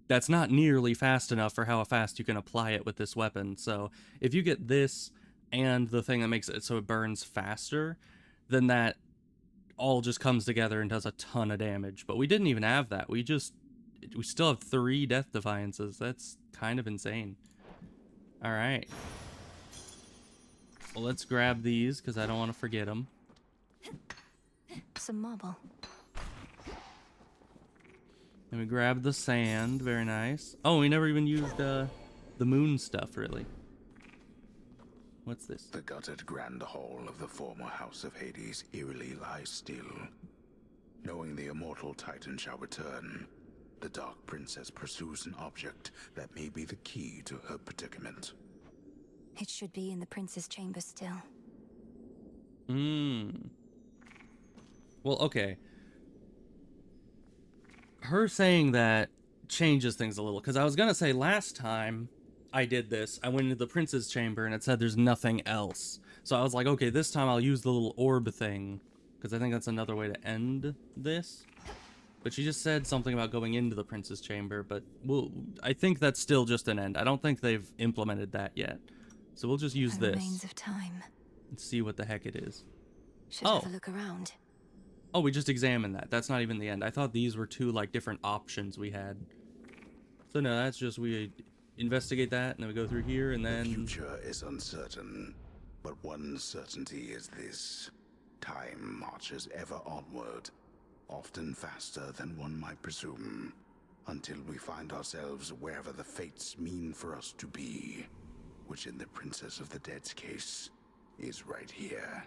that's not nearly fast enough for how fast you can apply it with this weapon. So if you get this and the thing that makes it so it burns faster, then that all just comes together and does a ton of damage. But we didn't even have that. We still have 3 Death Defiances. That's kind of insane. Alright. Well, let's grab these, because I don't want to forget them. Some marble. And we grab the sand. Very nice. Oh, we never even used the moon stuff, really. What's this? The gutted grand hall of the former House of Hades eerily lies still. Knowing the immortal Titan shall return, the Dark Princess pursues an object that may be the key to her predicament. It should be in the prince's chamber still. Well, okay. Her saying that changes things a little, because I was gonna say last time I did this, I went into the prince's chamber and it said there's nothing else. So I was like, okay, this time I'll use the little orb thing, because I think that's another way to end this. But she just said something about going into the prince's chamber, but I think that's still just an end. I don't think they've implemented that yet. So we'll just use The this remains of time. and see what the heck it is. Should have a look around. Oh, we just examined that. That's not even the end. I thought these were 2, like, different options we had. So no, that's just we investigate that, and then we go through here, and then... The future is uncertain, but one certainty is this. Time marches ever onward, often faster than one might presume, until we find ourselves wherever the fates mean for us to be, which in the Princess of the Dead's case is right here.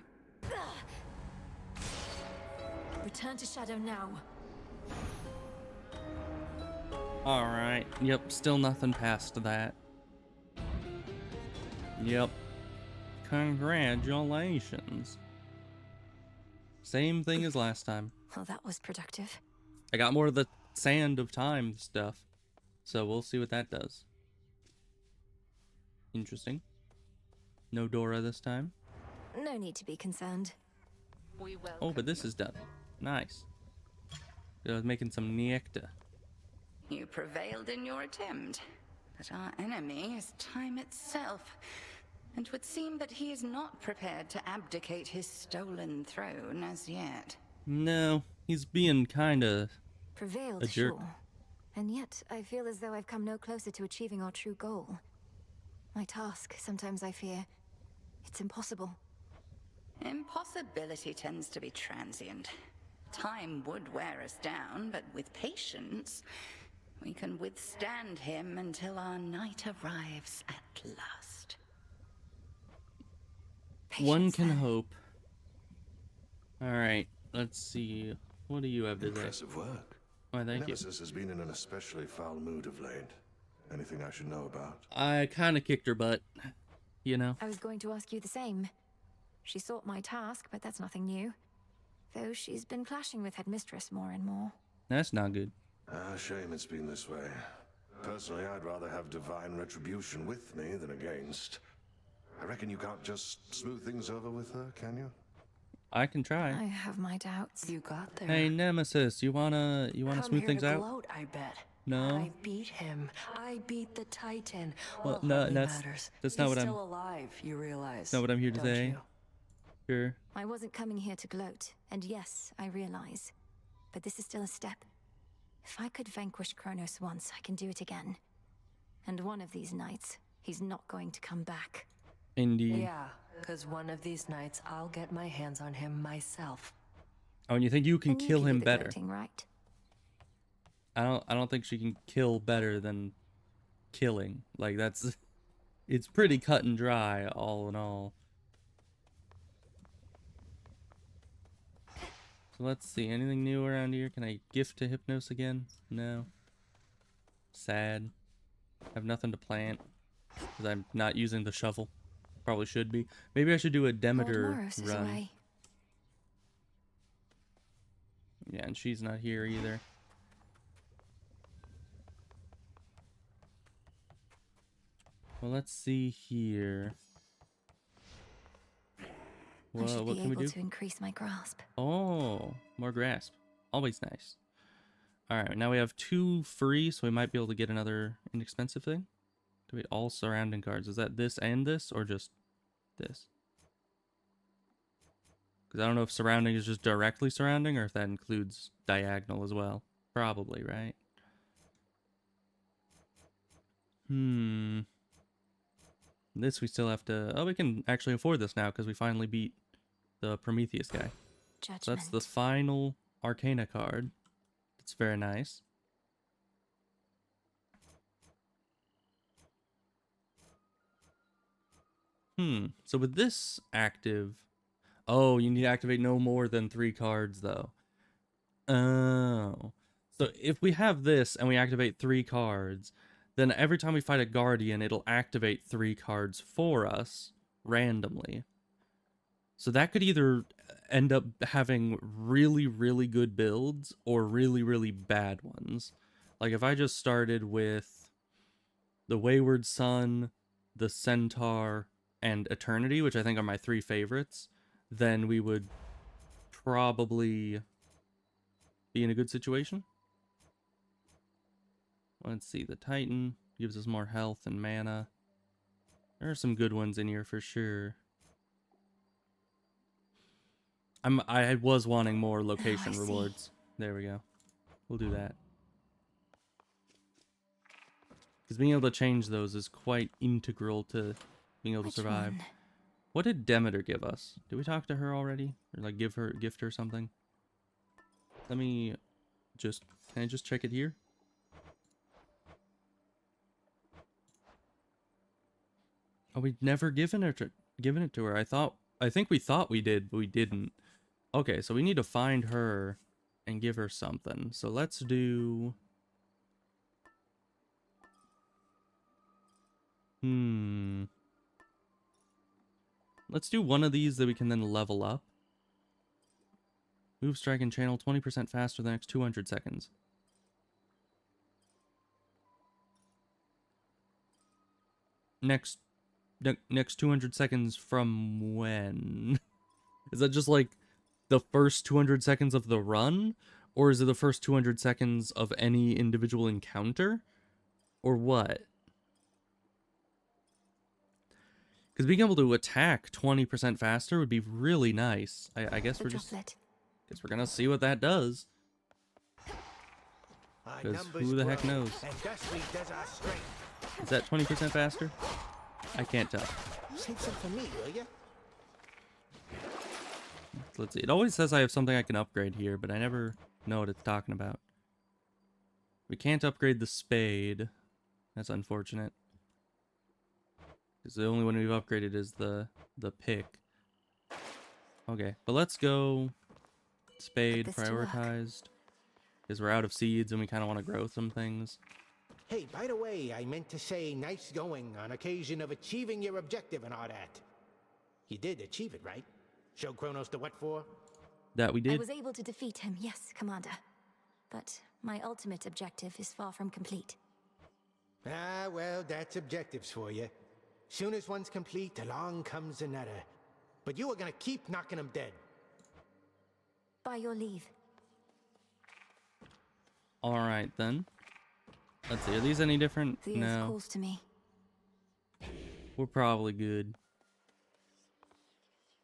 Return to Shadow now. Alright, yep, still nothing past that. Yep. Congratulations. Same thing as last time. Well, that was productive. I got more of the Sand of Time stuff, so we'll see what that does. Interesting. No Dora this time. No need to be concerned. Oh, but this is done. Nice. I was making some nectar. You prevailed in your attempt, but our enemy is time itself. And it would seem that he is not prepared to abdicate his stolen throne as yet. No, he's being kinda Prevailed, a jerk. sure. And yet, I feel as though I've come no closer to achieving our true goal. My task, sometimes I fear, it's impossible. Impossibility tends to be transient. Time would wear us down, but with patience, we can withstand him until our night arrives at last. One can hope. Alright, let's see. What do you have to say? Impressive work. Why, thank you. Nemesis has been in an especially foul mood of late. Anything I should know about? I kinda kicked her butt, you know? I was going to ask you the same. She sought my task, but that's nothing new. Though she's been clashing with Headmistress more and more. That's not good. Shame it's been this way. Personally, I'd rather have divine retribution with me than against. I reckon you can't just smooth things over with her, can you? I can try. I have my doubts. You got there. Hey, Nemesis, you wanna smooth things out? Gloat, I bet. No. I beat him. I beat the Titan. Well, Well, no, hardly that's matters. not He's what I'm. still alive. You realize? That's not what I'm here to don't say. you? Sure. I wasn't coming here to gloat, and yes, I realize. But this is still a step. If I could vanquish Chronos once, I can do it again. And one of these nights, he's not going to come back. Indeed. Yeah, because one of these nights I'll get my hands on him myself. Oh, and you think you can And you kill do him the better? gloating, right? I don't think she can kill better than killing. Like that's it's pretty cut and dry all in all. So let's see, anything new around here? Can I gift to Hypnos again? No. Sad. Have nothing to plant because I'm not using the shovel. Probably should be. Maybe I should do a Demeter Moros is run. away. Yeah, and she's not here either. Well, let's see here. I should What be can we able do? to increase my grasp. Oh, more grasp. Always nice. Alright, now we have 2 free, so we might be able to get another inexpensive thing. Do we all surrounding cards? Is that this and this, or just this. Because I don't know if surrounding is just directly surrounding or if that includes diagonal as well. Probably, right? This we still have to... Oh, we can actually afford this now because we finally beat the Prometheus guy. Judgment. So that's the final Arcana card. It's very nice. So with this active... Oh, you need to activate no more than 3 cards, though. Oh. So if we have this and we activate 3 cards, then every time we fight a Guardian, it'll activate 3 cards for us, randomly. So that could either end up having really, really good builds, or really, really bad ones. Like if I just started with the Wayward Son, the Centaur, and Eternity, which I think are my 3 favorites, then we would probably be in a good situation. Let's see, the Titan gives us more health and mana. There are some good ones in here for sure. I was wanting more location rewards. There we go. We'll do that. Because being able to change those is quite integral to being able to survive. What did Demeter give us? Did we talk to her already? Or like gift her something? Let me just... Can I just check it here? Oh, we've never given it to her. I think we thought we did, but we didn't. Okay, so we need to find her and give her something. So let's do... Let's do one of these that we can then level up. Move, strike, and channel 20% faster the next 200 seconds. Next 200 seconds from when? Is that just like the first 200 seconds of the run? Or is it the first 200 seconds of any individual encounter? Or what? Because being able to attack 20% faster would be really nice. I guess we're just... Guess we're gonna see what that does. Because who the heck knows? Is that 20% faster? I can't tell. Save some for me, will you? Let's see. It always says I have something I can upgrade here, but I never know what it's talking about. We can't upgrade the spade. That's unfortunate. Because the only one we've upgraded is the pick. Okay, but let's go spade prioritized. Because we're out of seeds and we kind of want to grow some things. Hey, by the way, I meant to say nice going on occasion of achieving your objective and all that. You did achieve it, right? Show Chronos the what for? That we did. I was able to defeat him, yes, Commander. But my ultimate objective is far from complete. Ah, well, that's objectives for you. Soon as one's complete, along comes another. But you are gonna keep knocking them dead. By your leave. Alright then. Let's see, are these any different? The earth calls to me. We're probably good.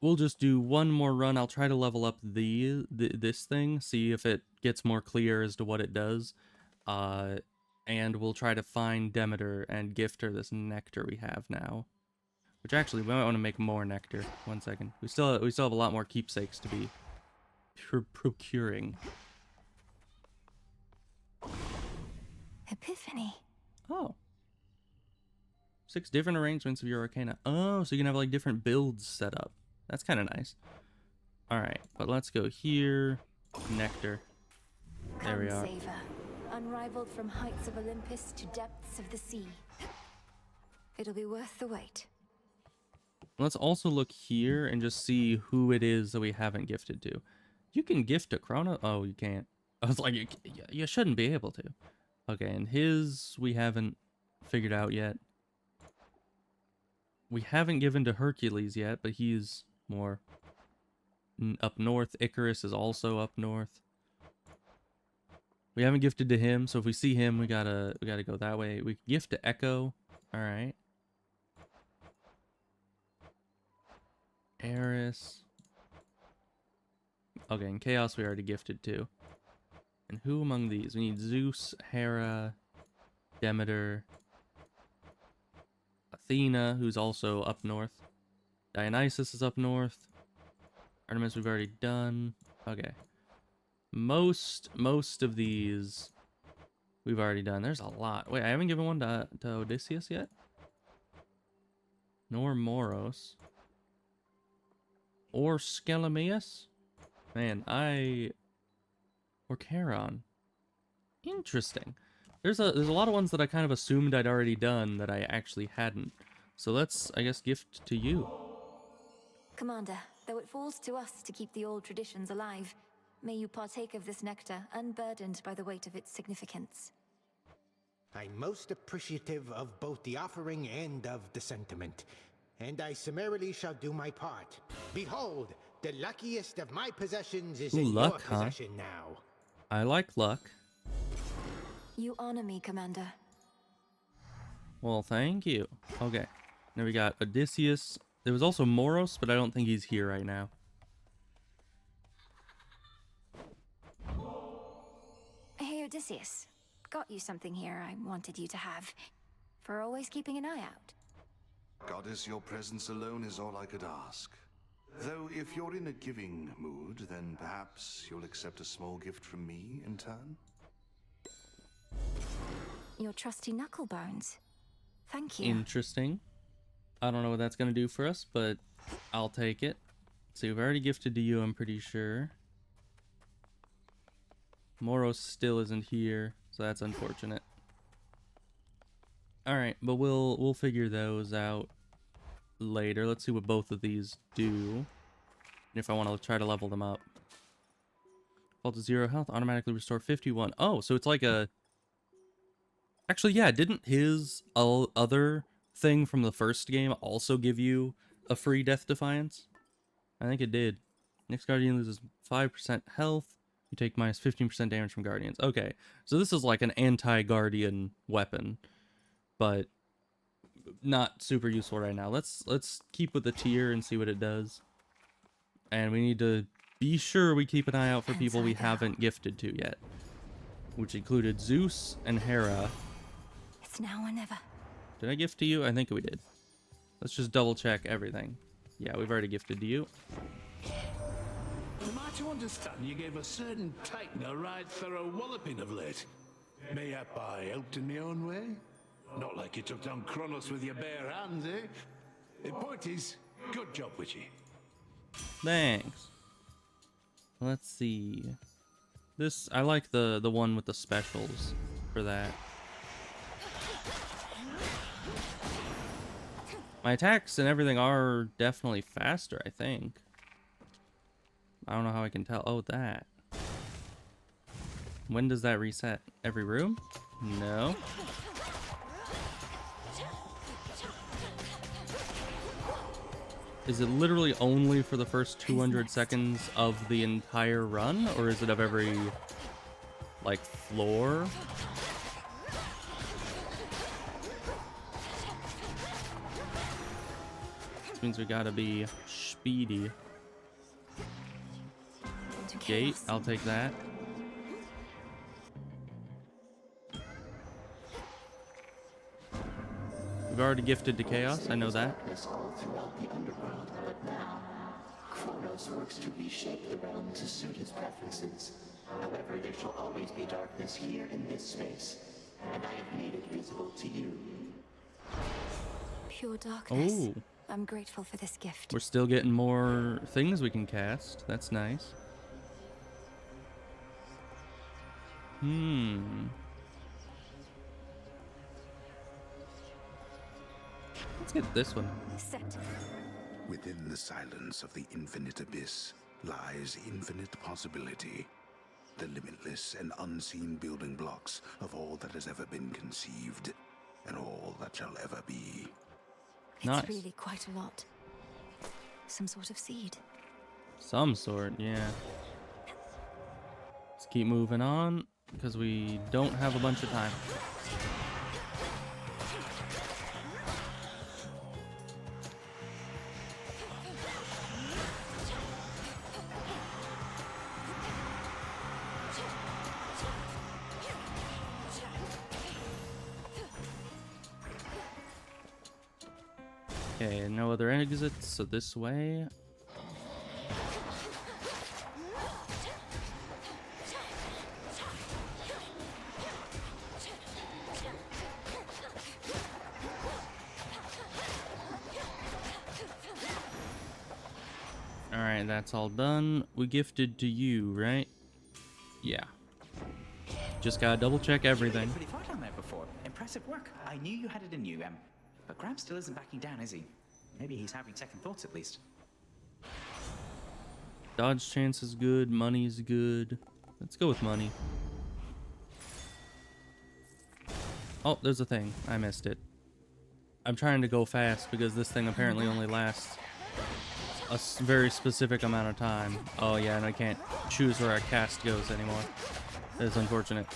We'll just do one more run. I'll try to level up this thing, see if it gets more clear as to what it does. And we'll try to find Demeter and gift her this nectar we have now. Which actually, we might want to make more nectar. 1 second. We still have a lot more keepsakes to be procuring. Epiphany. Oh. 6 different arrangements of your Arcana. Oh, so you can have like different builds set up. That's kind of nice. Alright, but let's go here. Nectar. There we are. Savor, unrivaled from heights of Olympus to depths of the sea. It'll be worth the wait. Let's also look here and just see who it is that we haven't gifted to. You can gift to Chronos. Oh, you can't. I was like, you shouldn't be able to. Okay, and his we haven't figured out yet. We haven't given to Hercules yet, but he's more up north. Icarus is also up north. We haven't gifted to him, so if we see him, we gotta go that way. We can gift to Echo. All right. Eris. Okay, and Chaos we already gifted to. And who among these? We need Zeus, Hera, Demeter, Athena, who's also up north. Dionysus is up north. Artemis we've already done. Okay. Most of these we've already done. There's a lot. Wait, I haven't given one to Odysseus yet? Nor Moros. Or Skelemius? Man, or Charon. Interesting. There's a lot of ones that I kind of assumed I'd already done that I actually hadn't. So let's, I guess, gift to you. Commander, though it falls to us to keep the old traditions alive, may you partake of this nectar, unburdened by the weight of its significance. I'm most appreciative of both the offering and of the sentiment, and I summarily shall do my part. Behold, the luckiest of my possessions is in luck, your possession now. I like luck. You honor me, Commander. Well, thank you. Okay. Now we got Odysseus. There was also Moros, but I don't think he's here right now. Hey, Odysseus. Got you something here I wanted you to have. For always keeping an eye out. Goddess, your presence alone is all I could ask. Though if you're in a giving mood, then perhaps you'll accept a small gift from me in turn? Your trusty knuckle bones. Thank you. Interesting. I don't know what that's going to do for us, but I'll take it. So we've already gifted to you, I'm pretty sure. Moros still isn't here, so that's unfortunate. Alright, but we'll figure those out later. Let's see what both of these do. And if I want to try to level them up. Fall to 0 health, automatically restore 51. Oh, so it's like a... Actually, yeah, didn't his other thing from the first game also give you a free Death Defiance? I think it did. Next Guardian loses 5% health. You take minus 15% damage from Guardians. Okay, so this is like an anti-Guardian weapon, but not super useful right now. Let's keep with the tier and see what it does. And we need to be sure we keep an eye out for people we haven't gifted to yet, which included Zeus and Hera. It's now or never. Did I gift to you? I think we did. Let's just double check everything. Yeah, we've already gifted to you. Am I to understand you gave a certain titan a right thorough walloping of late? Mayhap I helped in my own way? Not like you took down Chronos with your bare hands, eh? The point is, good job, Witchy. Thanks. Let's see. This, I like the one with the specials for that. My attacks and everything are definitely faster, I think. I don't know how I can tell. Oh, that. When does that reset? Every room? No. Is it literally only for the first 200 seconds of the entire run? Or is it of every, like, floor? This means we gotta be speedy. Gate, I'll take that. We've already gifted to Chaos, I know that. All throughout the underworld, but now Chronos works to reshape the realm to suit his preferences. However, there shall always be darkness here in this space, and I have made it visible to you. Pure darkness. Oh. I'm grateful for this gift. We're still getting more things we can cast. That's nice. Let's get this one. Set. Within the silence of the infinite abyss lies infinite possibility. The limitless and unseen building blocks of all that has ever been conceived, and all that shall ever be. It's really quite a lot. Some sort of seed. Some sort, yeah. Let's keep moving on, because we don't have a bunch of time. Okay, no other exits, so this way. Alright, that's all done. We gifted to you, right? Yeah. Just gotta double check everything. Pretty far down there before. Impressive work. I knew you had it in you, but Graham still isn't backing down, is he? Maybe he's having second thoughts at least. Dodge chance is good, money's good. Let's go with money. Oh, there's a thing. I missed it. I'm trying to go fast because this thing apparently only lasts a very specific amount of time. Oh yeah, and I can't choose where our cast goes anymore. That is unfortunate.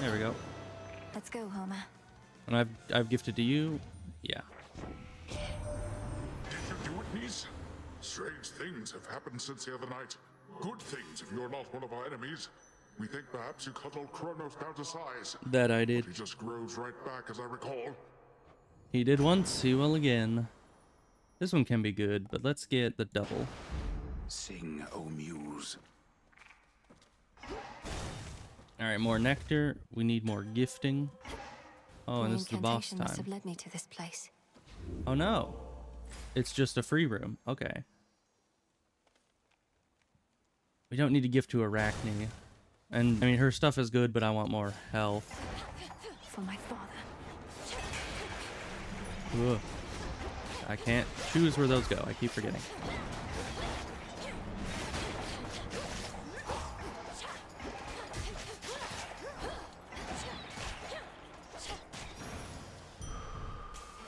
There we go. Let's go, Homer. And I've gifted to you. Yeah. Did you do it, niece? Strange things have happened since the other night. Good things if you're not one of our enemies. We think perhaps you cut old Chronos down to size. That I did. But he just grows right back, as I recall. He did once, he will again. This one can be good, but let's get the double. Sing, O Muse. Alright, more nectar. We need more gifting. Oh, and this is the boss incantation must time. have led me to this place. Oh no. It's just a free room. Okay. We don't need to gift to Arachne. And, I mean, her stuff is good, but I want more health. For my father. Ugh. I can't choose where those go. I keep forgetting.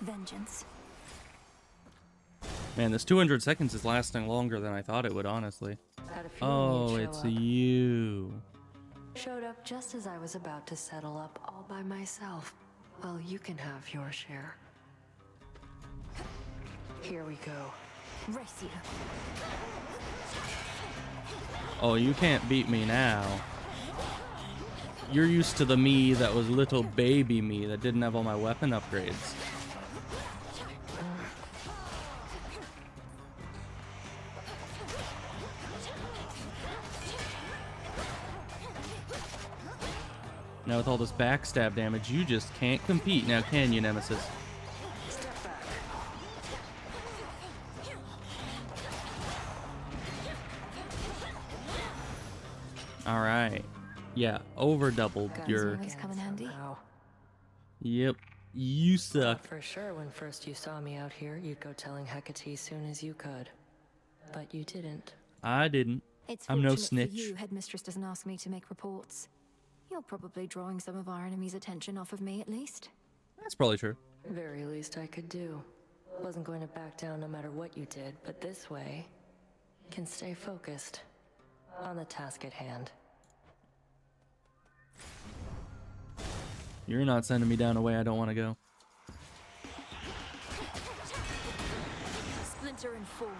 Vengeance. Man, this 200 seconds is lasting longer than I thought it would, honestly. Had a feeling Oh, you'd show it's up. you. Showed up just as I was about to settle up all by myself. Well, you can have your share. Here we go. Race you. Oh, you can't beat me now. You're used to the me that was little baby me that didn't have all my weapon upgrades. Now with all this backstab damage, you just can't compete now, can you, Nemesis? Alright. Yeah, over doubled your... Always come in handy. Yep. You suck. For sure, when first you saw me out here, you'd go telling Hecate soon as you could. But you didn't. I didn't. It's I'm no fortunate snitch. for you, Headmistress doesn't ask me to make reports. You're probably drawing some of our enemies' attention off of me, at least. That's probably true. Very least I could do. Wasn't going to back down no matter what you did, but this way, can stay focused on the task at hand. You're not sending me down a way I don't want to go. Splinter and form.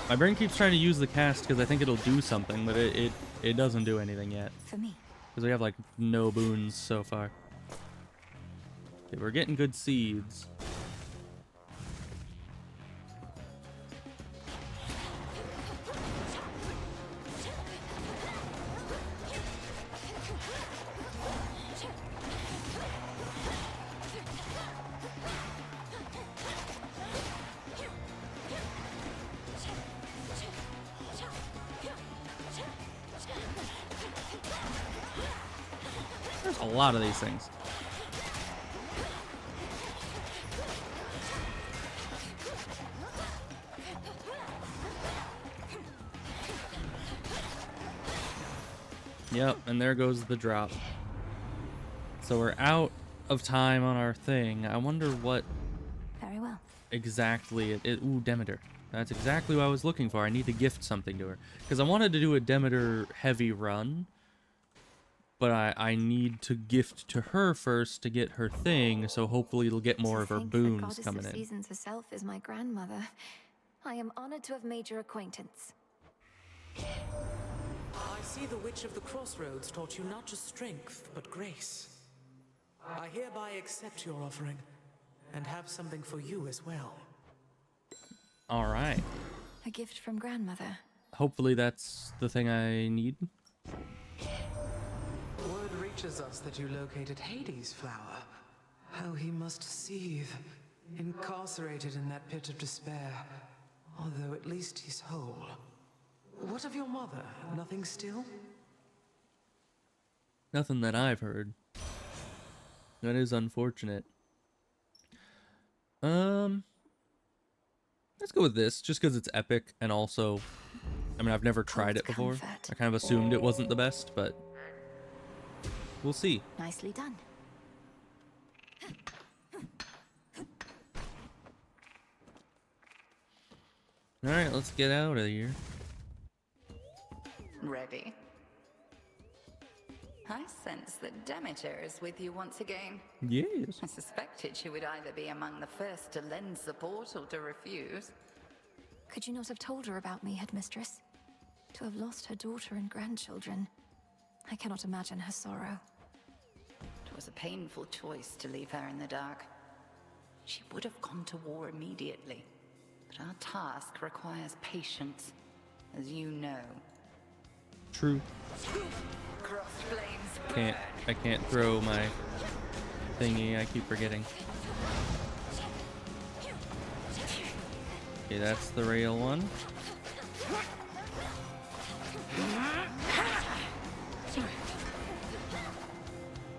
My brain keeps trying to use the cast because I think it'll do something, but it doesn't do anything yet. For me. Because we have like no boons so far. Okay, we're getting good seeds. There's a lot of these things. Yep, and there goes the drop. So we're out of time on our thing. I wonder what Very well. exactly it ooh, Demeter. That's exactly what I was looking for. I need to gift something to her. Because I wanted to do a Demeter heavy run. but I need to gift to her first to get her thing, so hopefully it'll get more of her The boons goddess coming of in. seasons herself is my grandmother. I am honored to have made your acquaintance. I see the Witch of the Crossroads taught you not just strength, but grace. I hereby accept your offering, and have something for you as well. Alright. A gift from grandmother. Hopefully that's the thing I need. Word reaches us that you located Hades' flower. How he must seethe, incarcerated in that pit of despair. Although at least he's whole. What of your mother? Nothing still? Nothing that I've heard. That is unfortunate. Let's go with this, just because it's epic, and also, I mean, I've never tried it before. I kind of assumed it wasn't the best, but we'll see. Nicely done. Alright, let's get out of here. Ready? I sense that Demeter is with you once again. Yes. I suspected she would either be among the first to lend support or to refuse. Could you not have told her about me, headmistress? To have lost her daughter and grandchildren. I cannot imagine her sorrow. It was a painful choice to leave her in the dark. She would have gone to war immediately. But our task requires patience, as you know. True. Crossed flames. I can't throw my thingy, I keep forgetting. Okay, that's the rail one.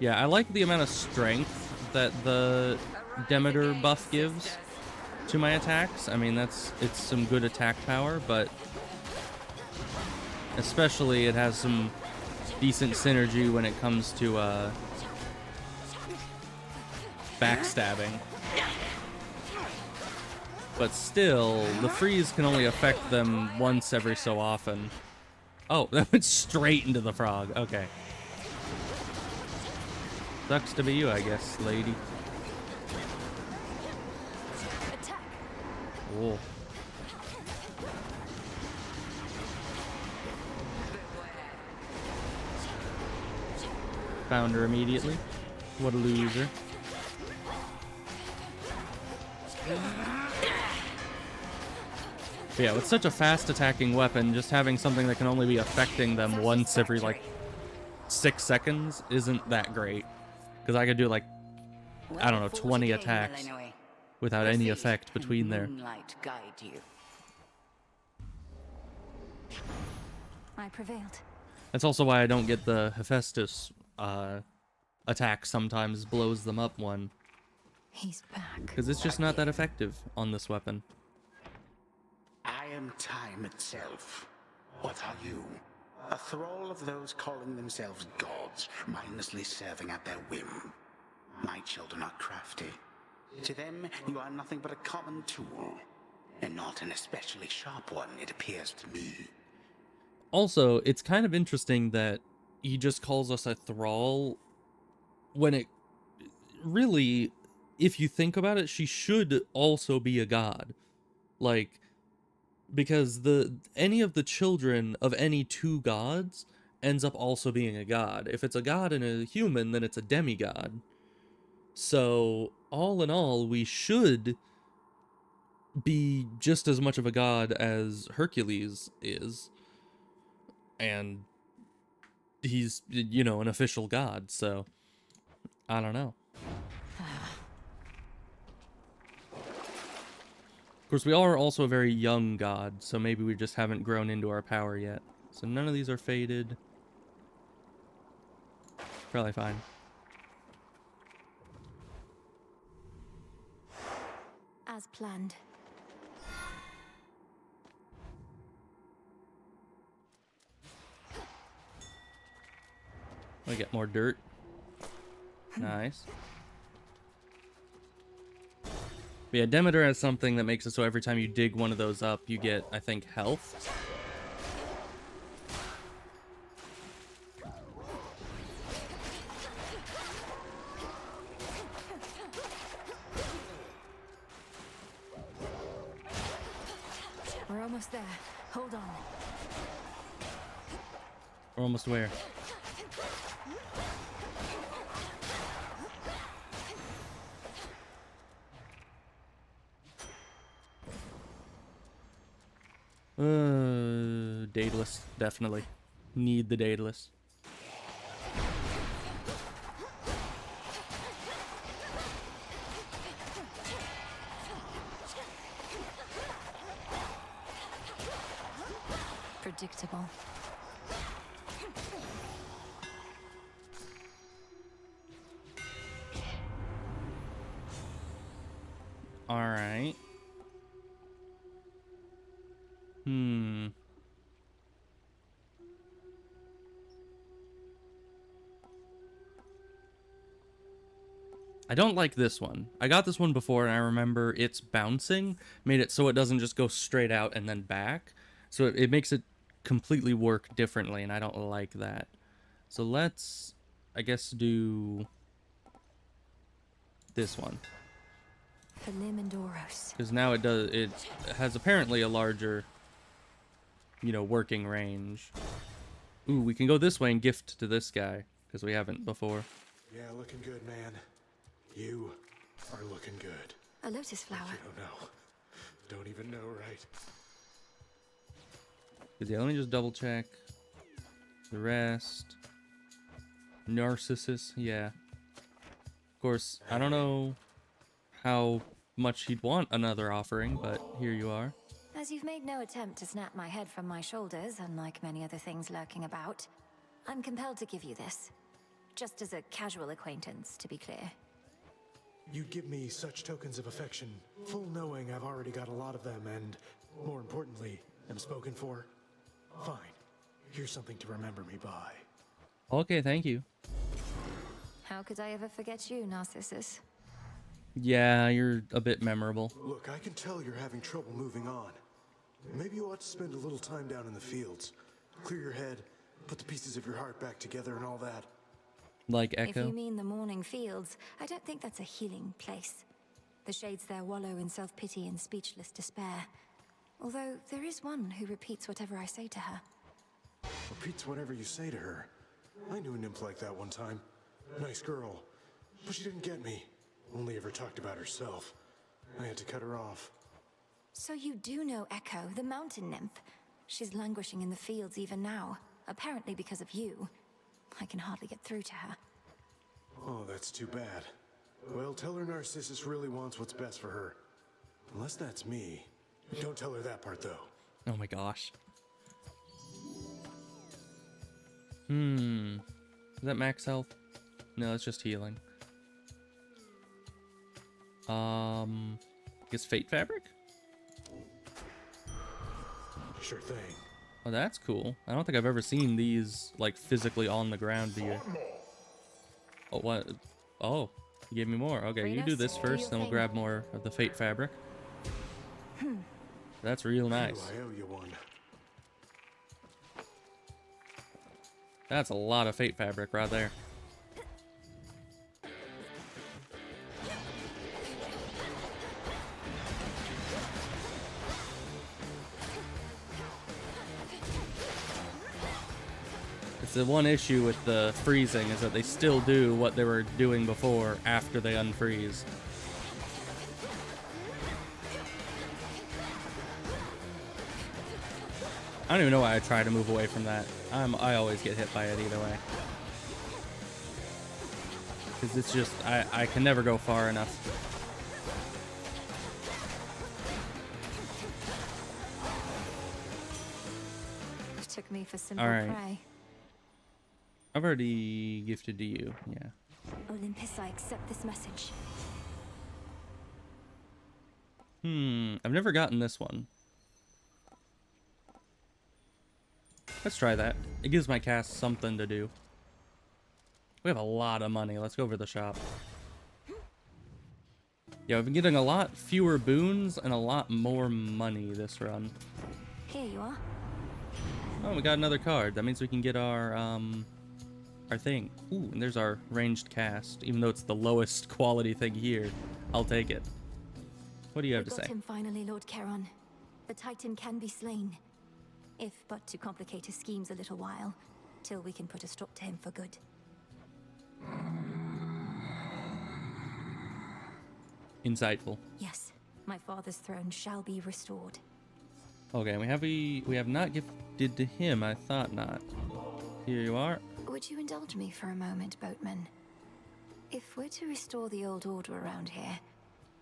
Yeah, I like the amount of strength that the Demeter buff gives to my attacks. I mean, it's some good attack power, but especially it has some decent synergy when it comes to backstabbing. But still, the freeze can only affect them once every so often. Oh, that went straight into the frog. Okay. Sucks to be you, I guess, lady. Oh. Found her immediately. What a loser. But yeah, with such a fast attacking weapon, just having something that can only be affecting them once every like 6 seconds isn't that great. Because I could do like, I don't know, 20 attacks without any effect between there. Moonlight guide you. I prevailed. That's also why I don't get the Hephaestus attack sometimes blows them up one. He's back. Because it's just not that effective on this weapon. I am time itself. What are you? A thrall of those calling themselves gods, mindlessly serving at their whim. My children are crafty. To them, you are nothing but a common tool. And not an especially sharp one, it appears to me. Also, it's kind of interesting that he just calls us a thrall when it really, if you think about it, she should also be a god. Like, because any of the children of any two gods ends up also being a god. If it's a god and a human, then it's a demigod. So, all in all, we should be just as much of a god as Hercules is. And he's, you know, an official god, so I don't know. Of course, we are also a very young god, so maybe we just haven't grown into our power yet. So none of these are faded. Probably fine. As planned. I get more dirt. Nice. But yeah, Demeter has something that makes it so every time you dig one of those up, you get, I think, health. almost there. Hold on. We're almost where? Daedalus, definitely. Need the Daedalus. Predictable. All right. I don't like this one. I got this one before, and I remember it's bouncing made it so it doesn't just go straight out and then back. So it makes it completely work differently, and I don't like that. So let's, I guess, do this one. For Limandoros. Because now it has apparently a larger, you know, working range. Ooh, we can go this way and gift to this guy, because we haven't before. Yeah, looking good, man. You are looking good. A lotus flower. You don't know. Don't even know, right? Yeah, let me just double check. The rest. Narcissus, yeah. Of course, I don't know how much he'd want another offering, but here you are. As you've made no attempt to snap my head from my shoulders, unlike many other things lurking about, I'm compelled to give you this. Just as a casual acquaintance, to be clear. You give me such tokens of affection, full knowing I've already got a lot of them, and, more importantly, am spoken for. Fine. Here's something to remember me by. Okay, thank you. How could I ever forget you, Narcissus? Yeah, you're a bit memorable. Look, I can tell you're having trouble moving on. Maybe you ought to spend a little time down in the fields. Clear your head, put the pieces of your heart back together and all that. Like Echo? If you mean the morning fields, I don't think that's a healing place. The shades there wallow in self-pity and speechless despair. Although there is one who repeats whatever I say to her. Repeats whatever you say to her. I knew a nymph like that one time. Nice girl. But she didn't get me. Only ever talked about herself. I had to cut her off. So you do know Echo, the mountain nymph. She's languishing in the fields even now, apparently because of you. I can hardly get through to her. Oh, that's too bad. Well, tell her Narcissus really wants what's best for her. Unless that's me. Don't tell her that part, though. Oh my gosh. Is that max health? No, it's just healing. I guess Fate Fabric? Sure thing. Oh, that's cool. I don't think I've ever seen these, like, physically on the ground here. Oh, what? Oh, you gave me more. Okay, you do this first, then we'll grab more of the Fate Fabric. That's real nice. I owe you one. That's a lot of Fate Fabric right there. It's the one issue with the freezing is that they still do what they were doing before after they unfreeze. I don't even know why I try to move away from that. I always get hit by it either way. Because it's just, I can never go far enough. Took me for simple prey. I've already gifted to you, yeah. Olympus, I accept this message. I've never gotten this one. Let's try that. It gives my cast something to do. We have a lot of money. Let's go over the shop. Yeah, I've been getting a lot fewer boons and a lot more money this run. Here you are. Oh, we got another card. That means we can get our thing. Ooh, and there's our ranged cast. Even though it's the lowest quality thing here, I'll take it. What do you have to say? Got him finally, Lord Charon. the Titan can be slain. If but to complicate his schemes a little while, till we can put a stop to him for good. Insightful. Yes, my father's throne shall be restored. Okay, we have not gifted to him. I thought not. Here you are. Would you indulge me for a moment, boatman? If we're to restore the old order around here,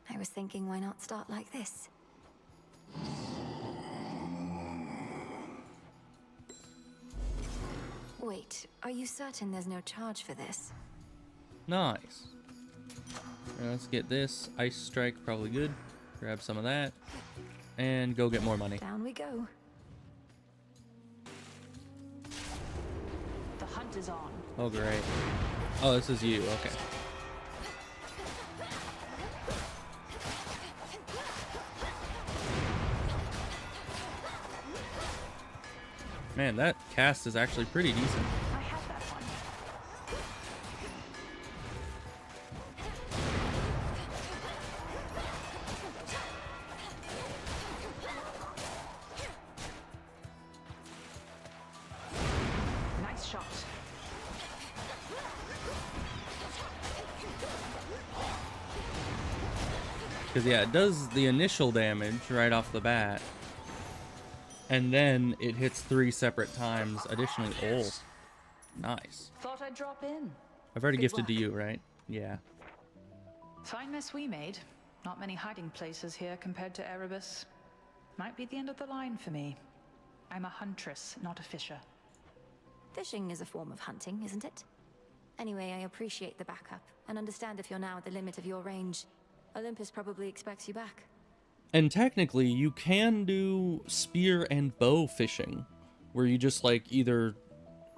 I was thinking why not start like this? Wait, are you certain there's no charge for this? Nice. Let's get this. Ice strike, probably good. Grab some of that. And go get more money. Down we go. The hunt is on. Oh, great. Oh, this is you. Okay. Man, that cast is actually pretty decent. I had that one. Nice shot. Because, yeah, it does the initial damage right off the bat. And then it hits 3 separate times additionally. Oh, nice. Thought I'd drop in. I've already Good gifted work. to you, right? Yeah. Fine mess we made. Not many hiding places here compared to Erebus. Might be the end of the line for me. I'm a huntress, not a fisher. Fishing is a form of hunting, isn't it? Anyway, I appreciate the backup, and understand if you're now at the limit of your range. Olympus probably expects you back. And technically, you can do spear and bow fishing, where you just like either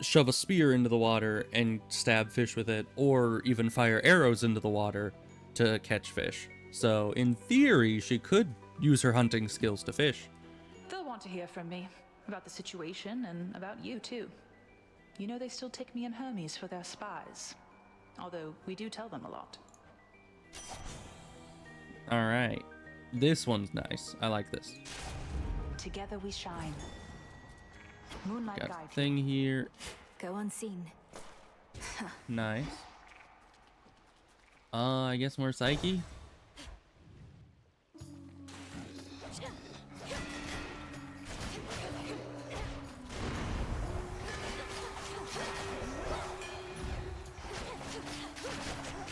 shove a spear into the water and stab fish with it, or even fire arrows into the water to catch fish. So in theory, she could use her hunting skills to fish. They'll want to hear from me about the situation and about you too. You know they still take me and Hermes for their spies, although we do tell them a lot. All right. This one's nice. I like this. Together we shine. Moonlight Got guide a thing here. Go unseen. Nice. I guess more Psyche.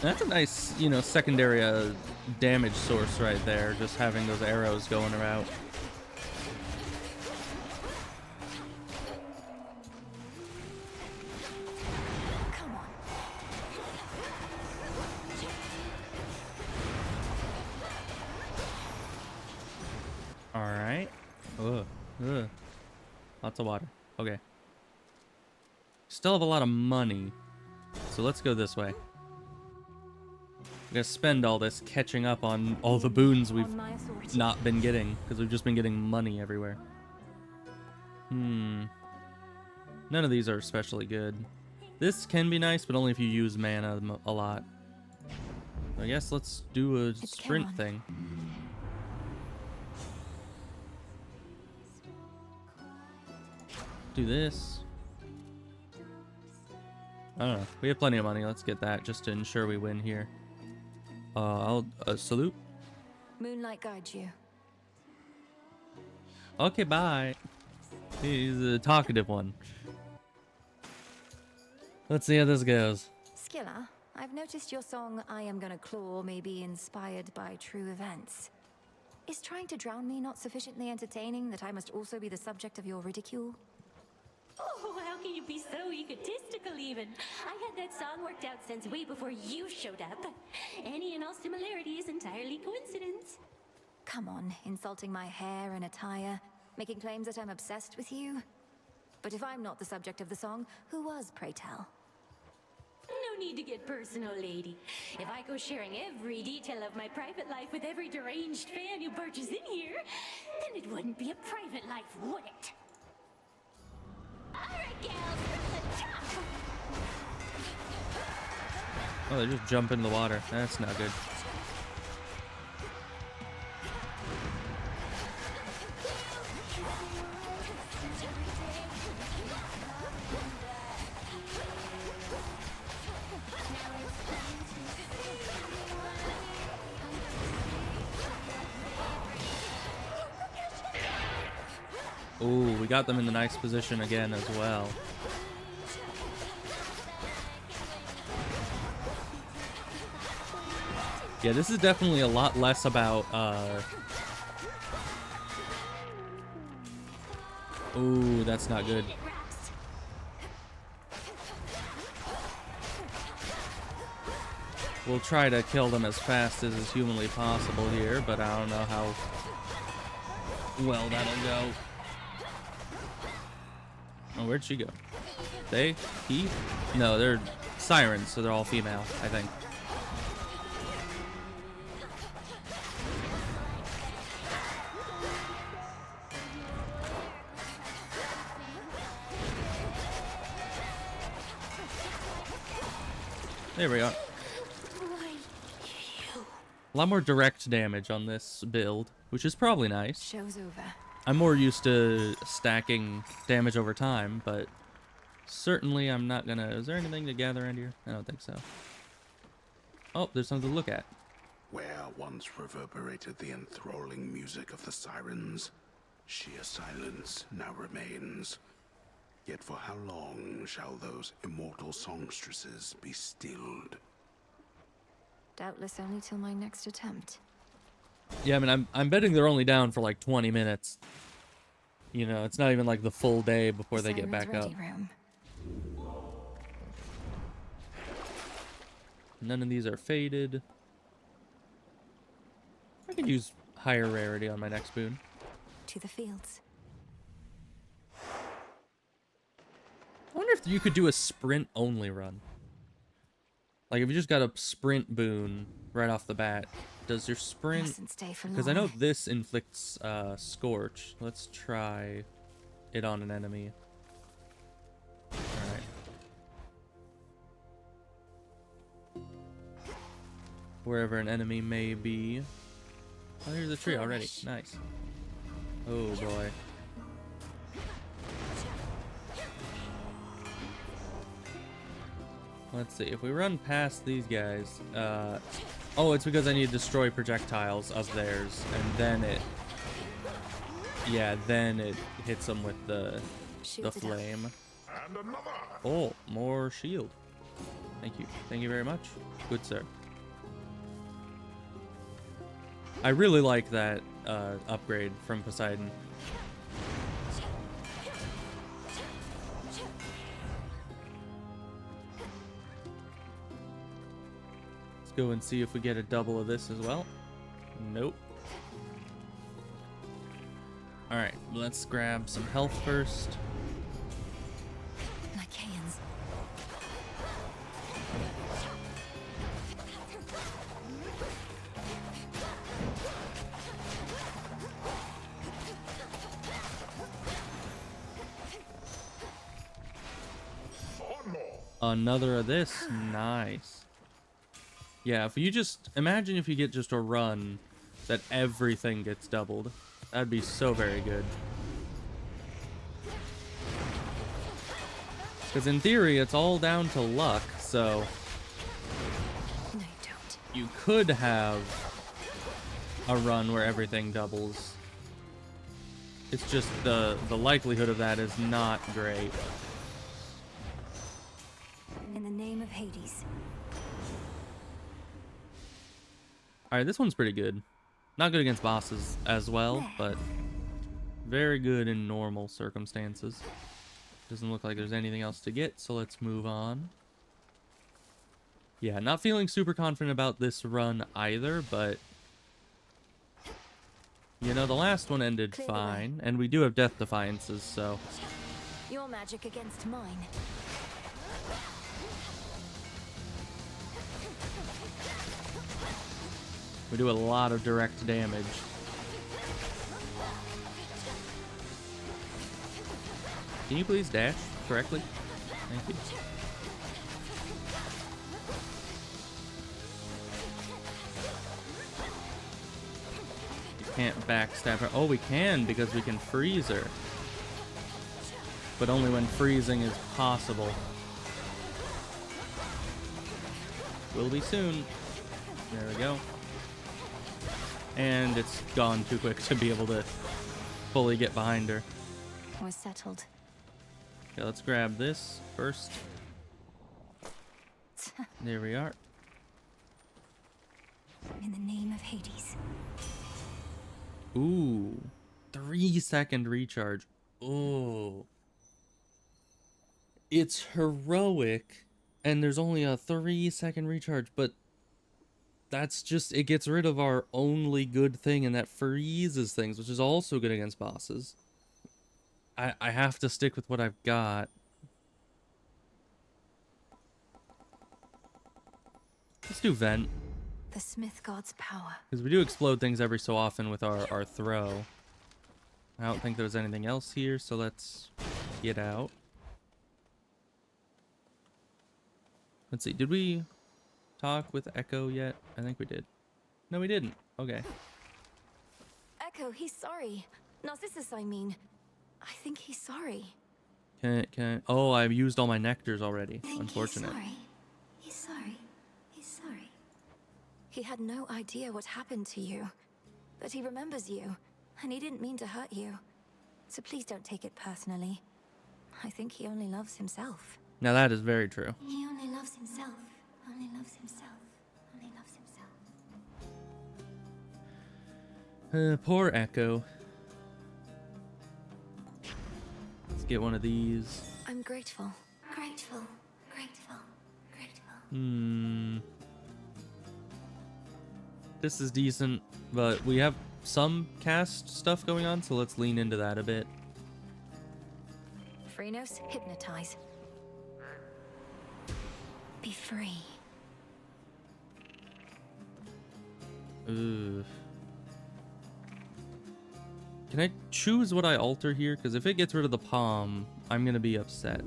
That's a nice, you know, secondary damage source right there, just having those arrows going around. Come on. All right. Ugh. Lots of water. Okay. Still have a lot of money, so let's go this way. We gotta spend all this catching up on all the boons we've not been getting, because we've just been getting money everywhere. None of these are especially good. This can be nice, but only if you use mana a lot. So I guess let's do a sprint thing. Do this. I don't know. We have plenty of money. Let's get that just to ensure we win here. I'll salute. Moonlight guides you. Okay, bye. He's a talkative one. Let's see how this goes. Skilla, I've noticed your song I Am Gonna Claw may be inspired by true events. Is trying to drown me not sufficiently entertaining that I must also be the subject of your ridicule? Oh, how can you be so egotistical even? I had that song worked out since way before you showed up. Any and all similarity is entirely coincidence. Come on, insulting my hair and attire, making claims that I'm obsessed with you. But if I'm not the subject of the song, who was, pray tell? No need to get personal, lady. If I go sharing every detail of my private life with every deranged fan who barges in here, then it wouldn't be a private life, would it? Alright, gals, from the top! Oh, they just jump into the water. That's not good. Ooh, we got them in the nice position again as well. Yeah, this is definitely a lot less about, ooh, that's not good. We'll try to kill them as fast as is humanly possible here, but I don't know how well that'll go. Oh, where'd she go? They? He? No, they're sirens, so they're all female, I think. There we are. A lot more direct damage on this build, which is probably nice. Show's over. I'm more used to stacking damage over time, but certainly I'm not gonna... Is there anything to gather around here? I don't think so. Oh, there's something to look at. Where once reverberated the enthralling music of the sirens, sheer silence now remains. Yet for how long shall those immortal songstresses be stilled? Doubtless only till my next attempt. Yeah, I mean, I'm betting they're only down for like 20 minutes. You know, it's not even like the full day before they get back up. Room. None of these are faded. I could use higher rarity on my next boon. To the fields. I wonder if you could do a sprint-only run. Like, if you just got a sprint boon right off the bat, does your sprint... Mustn't stay for Because I long. know this inflicts Scorch. Let's try it on an enemy. Alright. Wherever an enemy may be. Oh, here's a tree already. Nice. Oh, boy. Let's see, if we run past these guys, oh, it's because I need to destroy projectiles of theirs, and then it, yeah, then it hits them with the flame. Oh, more shield. Thank you very much, good sir. I really like that upgrade from Poseidon. Go and see if we get a double of this as well. Nope. Alright, let's grab some health first. Lycaons. Another of this. Nice. Yeah, if you just... Imagine if you get just a run that everything gets doubled. That'd be so very good. Because in theory, it's all down to luck, so... No, you don't. You could have a run where everything doubles. It's just the likelihood of that is not great. In the name of Hades. Alright, this one's pretty good. Not good against bosses as well, but very good in normal circumstances. Doesn't look like there's anything else to get, so let's move on. Yeah, not feeling super confident about this run either, but... You know, the last one ended fine, and we do have Death Defiances, so... Your magic against mine. We do a lot of direct damage. Can you please dash correctly? Thank you. You can't backstab her. Oh, we can because we can freeze her. But only when freezing is possible. Will be soon. There we go. And it's gone too quick to be able to fully get behind her. was settled. Okay, let's grab this first. There we are. In the name of Hades. Ooh. 3-second recharge. Oh. It's heroic, and there's only a 3-second recharge, but that's just, it gets rid of our only good thing, and that freezes things, which is also good against bosses. I have to stick with what I've got. Let's do vent. The Smith God's power. Because we do explode things every so often with our throw. I don't think there's anything else here, so let's get out. Let's see, did we talk with Echo yet? I think we did. No, we didn't. Okay. Echo, he's sorry. Narcissus, I mean. I think he's sorry. Oh, I've used all my nectars already. Unfortunate. He's sorry. He's sorry. He had no idea what happened to you. But he remembers you. And he didn't mean to hurt you. So please don't take it personally. I think he only loves himself. Now that is very true. He only loves himself. Only loves himself. Only loves himself. Poor Echo. Let's get one of these. I'm grateful. Grateful. Grateful. Grateful. This is decent, but we have some cast stuff going on, so let's lean into that a bit. Chronos, hypnotize. Be free. Ooh. Can I choose what I alter here? Because if it gets rid of the palm, I'm going to be upset.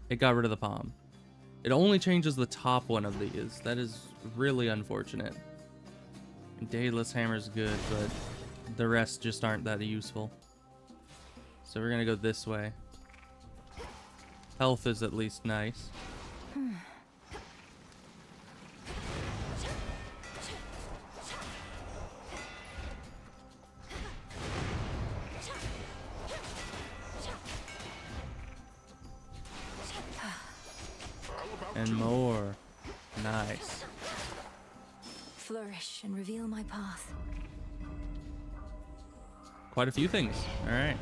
It got rid of the palm. It only changes the top one of these. That is really unfortunate. Daedalus Hammer's good, but the rest just aren't that useful. So we're going to go this way. Health is at least nice. And more. Nice. Flourish and reveal my path. Quite a few things. All right.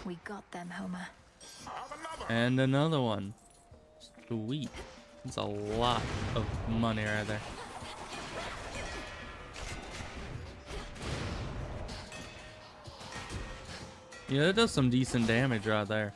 We got them, Homer. And another one. Sweet. That's a lot of money right there. Yeah, it does some decent damage right there.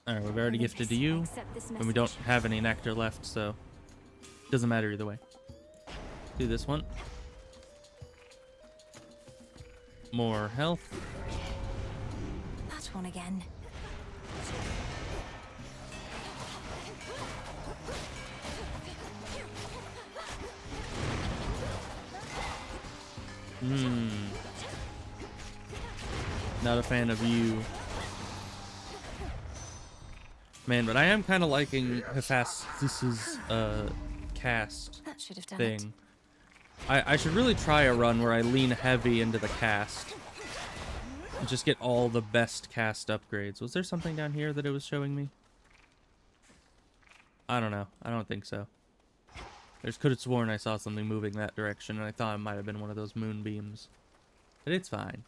Alright, we've already gifted to you, and we don't have any nectar left, so doesn't matter either way. Do this one. More health. That one again. Not a fan of you. Man, but I am kind of liking Hephaestus's cast That should have done thing. I should really try a run where I lean heavy into the cast. And just get all the best cast upgrades. Was there something down here that it was showing me? I don't know. I don't think so. I just could have sworn I saw something moving that direction, and I thought it might have been one of those moonbeams. But it's fine.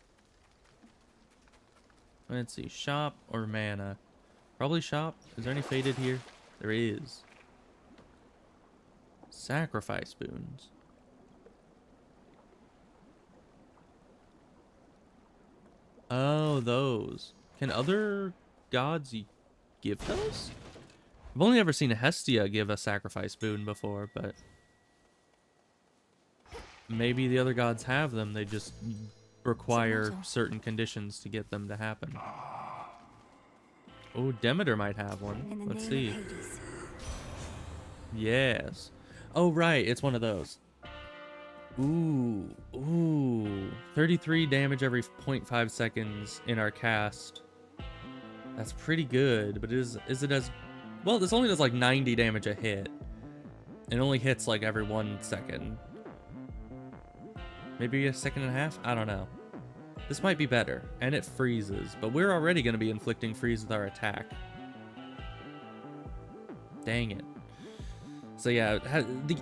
Let's see. Shop or mana? Probably shop. Is there any faded here? There is. Sacrifice spoons. Oh, those. Can other gods give those? I've only ever seen Hestia give a sacrifice boon before, but maybe the other gods have them. They just require certain conditions to get them to happen. Oh, Demeter might have one. Let's see. Yes. Oh, right. It's one of those. Ooh. Ooh. 33 damage every 0.5 seconds in our cast. That's pretty good, but is it as... Well, this only does like 90 damage a hit. It only hits like every 1 second. Maybe a second and a half? I don't know. This might be better, and it freezes, but we're already going to be inflicting freeze with our attack. Dang it. So yeah,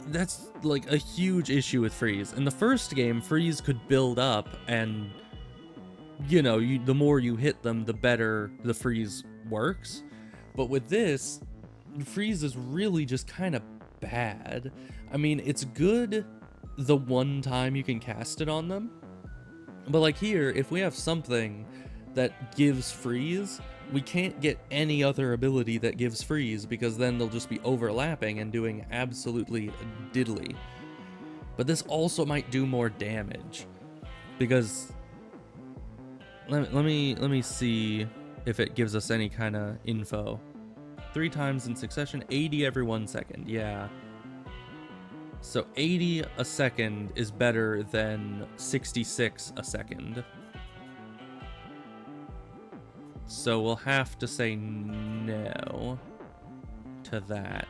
that's like a huge issue with freeze. In the first game, freeze could build up, and you know, the more you hit them, the better the freeze works. But with this, freeze is really just kind of bad. I mean, it's good the one time you can cast it on them, but like here, if we have something that gives freeze, we can't get any other ability that gives freeze, because then they'll just be overlapping and doing absolutely diddly. But this also might do more damage, because let me see if it gives us any kind of info. 3 times in succession, 80 every 1 second. Yeah. So 80 a second is better than 66 a second. So we'll have to say no to that.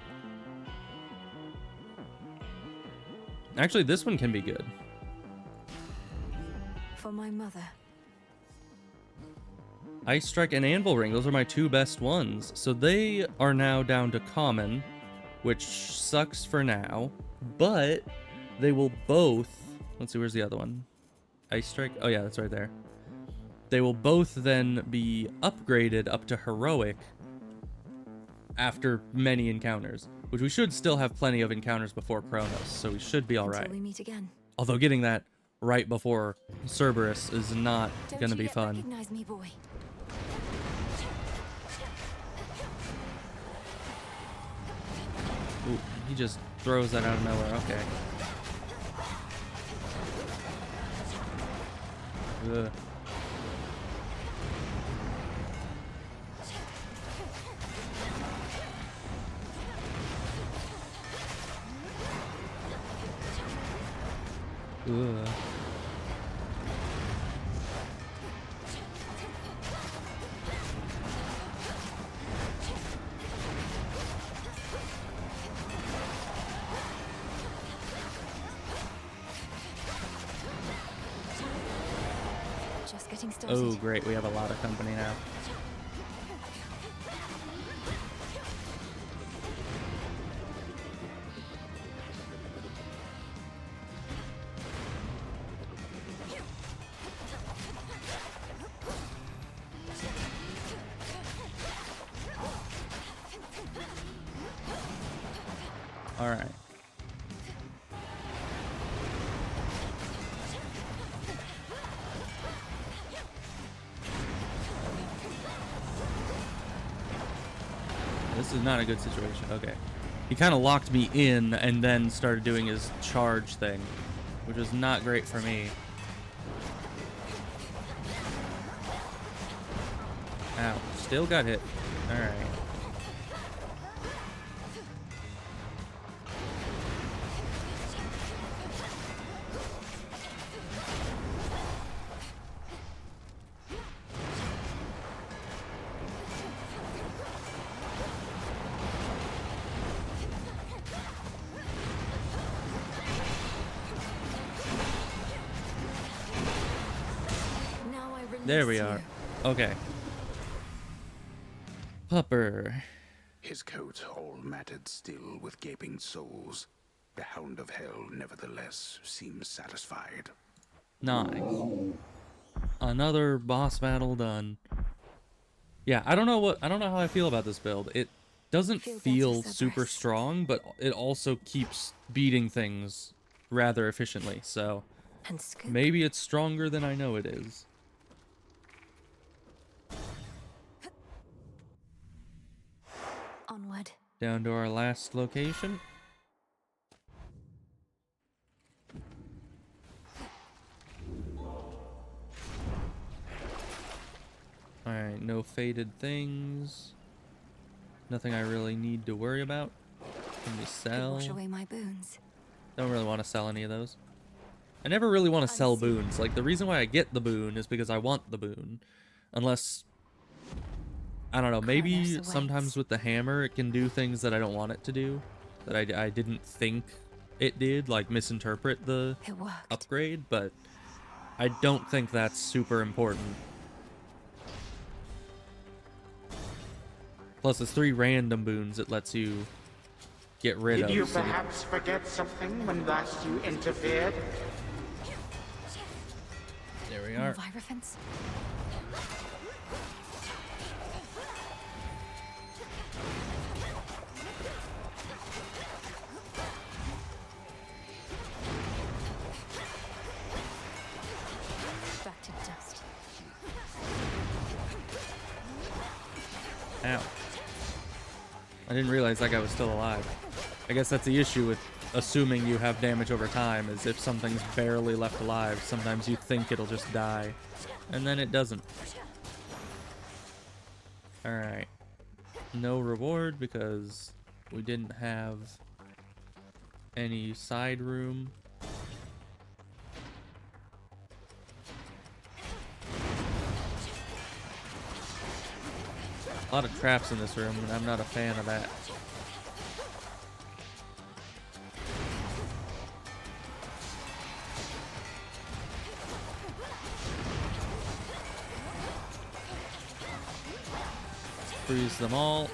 Actually, this one can be good. For my mother. Ice Strike and Anvil Ring, those are my 2 best ones. So they are now down to common, which sucks for now, but they will both... Let's see, where's the other one? Ice Strike? Oh yeah, that's right there. They will both then be upgraded up to Heroic after many encounters, which we should still have plenty of encounters before Chronos, so we should be alright. Until we meet again. Although getting that right before Cerberus is not going to be fun. Recognize me, boy. Ooh, he just throws that out of nowhere. Okay. Ugh. Ugh. Just getting started. Oh, great. We have a lot of company now. All right. This is not a good situation. Okay. He kind of locked me in and then started doing his charge thing, which was not great for me. Ow. Still got hit. All right. There we are. Okay. Pupper. His coat all matted still with gaping soles. The Hound of Hell, nevertheless, seems satisfied. Nice. Another boss battle done. Yeah, I don't know how I feel about this build. It doesn't feel super strong, but it also keeps beating things rather efficiently, so maybe it's stronger than I know it is. Down to our last location. Alright, no faded things. Nothing I really need to worry about. Can we Could sell? wash away my boons. Don't really want to sell any of those. I never really want to sell boons. Like, the reason why I get the boon is because I want the boon. Unless, I don't know, maybe sometimes with the hammer it can do things that I don't want it to do. That I didn't think it did, like misinterpret the upgrade, but I don't think that's super important. Plus, it's 3 random boons it lets you get rid of. Did you perhaps forget something when last you interfered? There we are. Hierophants? Back to dust. Ow. I didn't realize that guy was still alive. I guess that's the issue with assuming you have damage over time, is if something's barely left alive, sometimes you think it'll just die, and then it doesn't. Alright. No reward because we didn't have any side room. A lot of traps in this room, and I'm not a fan of that. Freeze them all.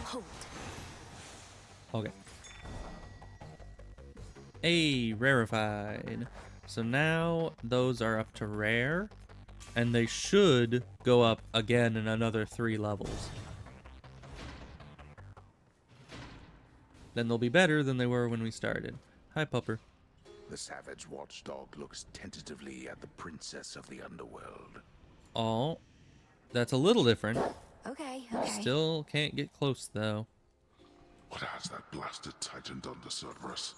Hold. Okay. Hey, rarefied. So now those are up to rare, and they should go up again in another 3 levels. Then they'll be better than they were when we started. Hi, Pupper. The savage watchdog looks tentatively at the princess of the underworld. Oh, that's a little different. Okay. Still can't get close, though. What has that blasted titan done to Cerberus?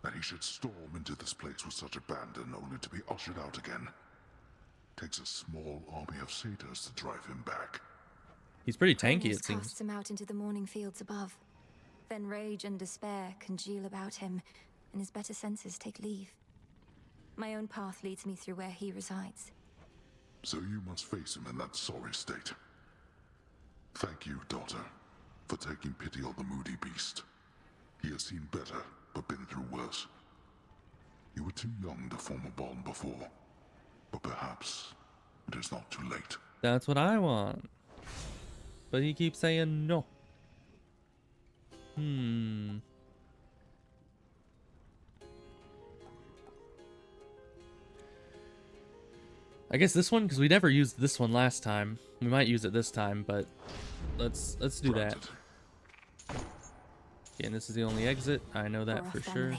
That he should storm into this place with such abandon only to be ushered out again. Takes a small army of satyrs to drive him back. He's pretty tanky, Chronos it seems. casts him out into the morning fields above. Then rage and despair congeal about him, and his better senses take leave. My own path leads me through where he resides. So you must face him in that sorry state. Thank you, daughter, for taking pity on the moody beast. He has seen better, but been through worse. You were too young to form a bond before, but perhaps it is not too late. That's what I want. But he keeps saying no. I guess this one, because we never used this one last time. We might use it this time, but let's do that. Okay, and this is the only exit. I know that for sure.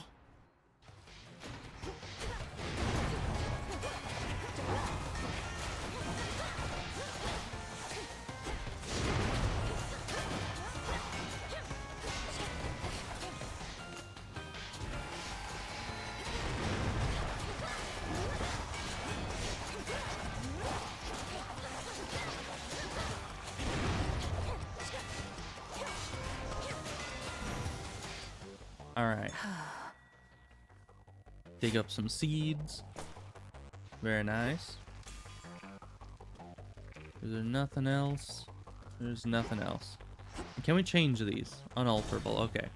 Alright. Dig up some seeds. Very nice. Is there nothing else? There's nothing else. Can we change these? Unalterable, okay.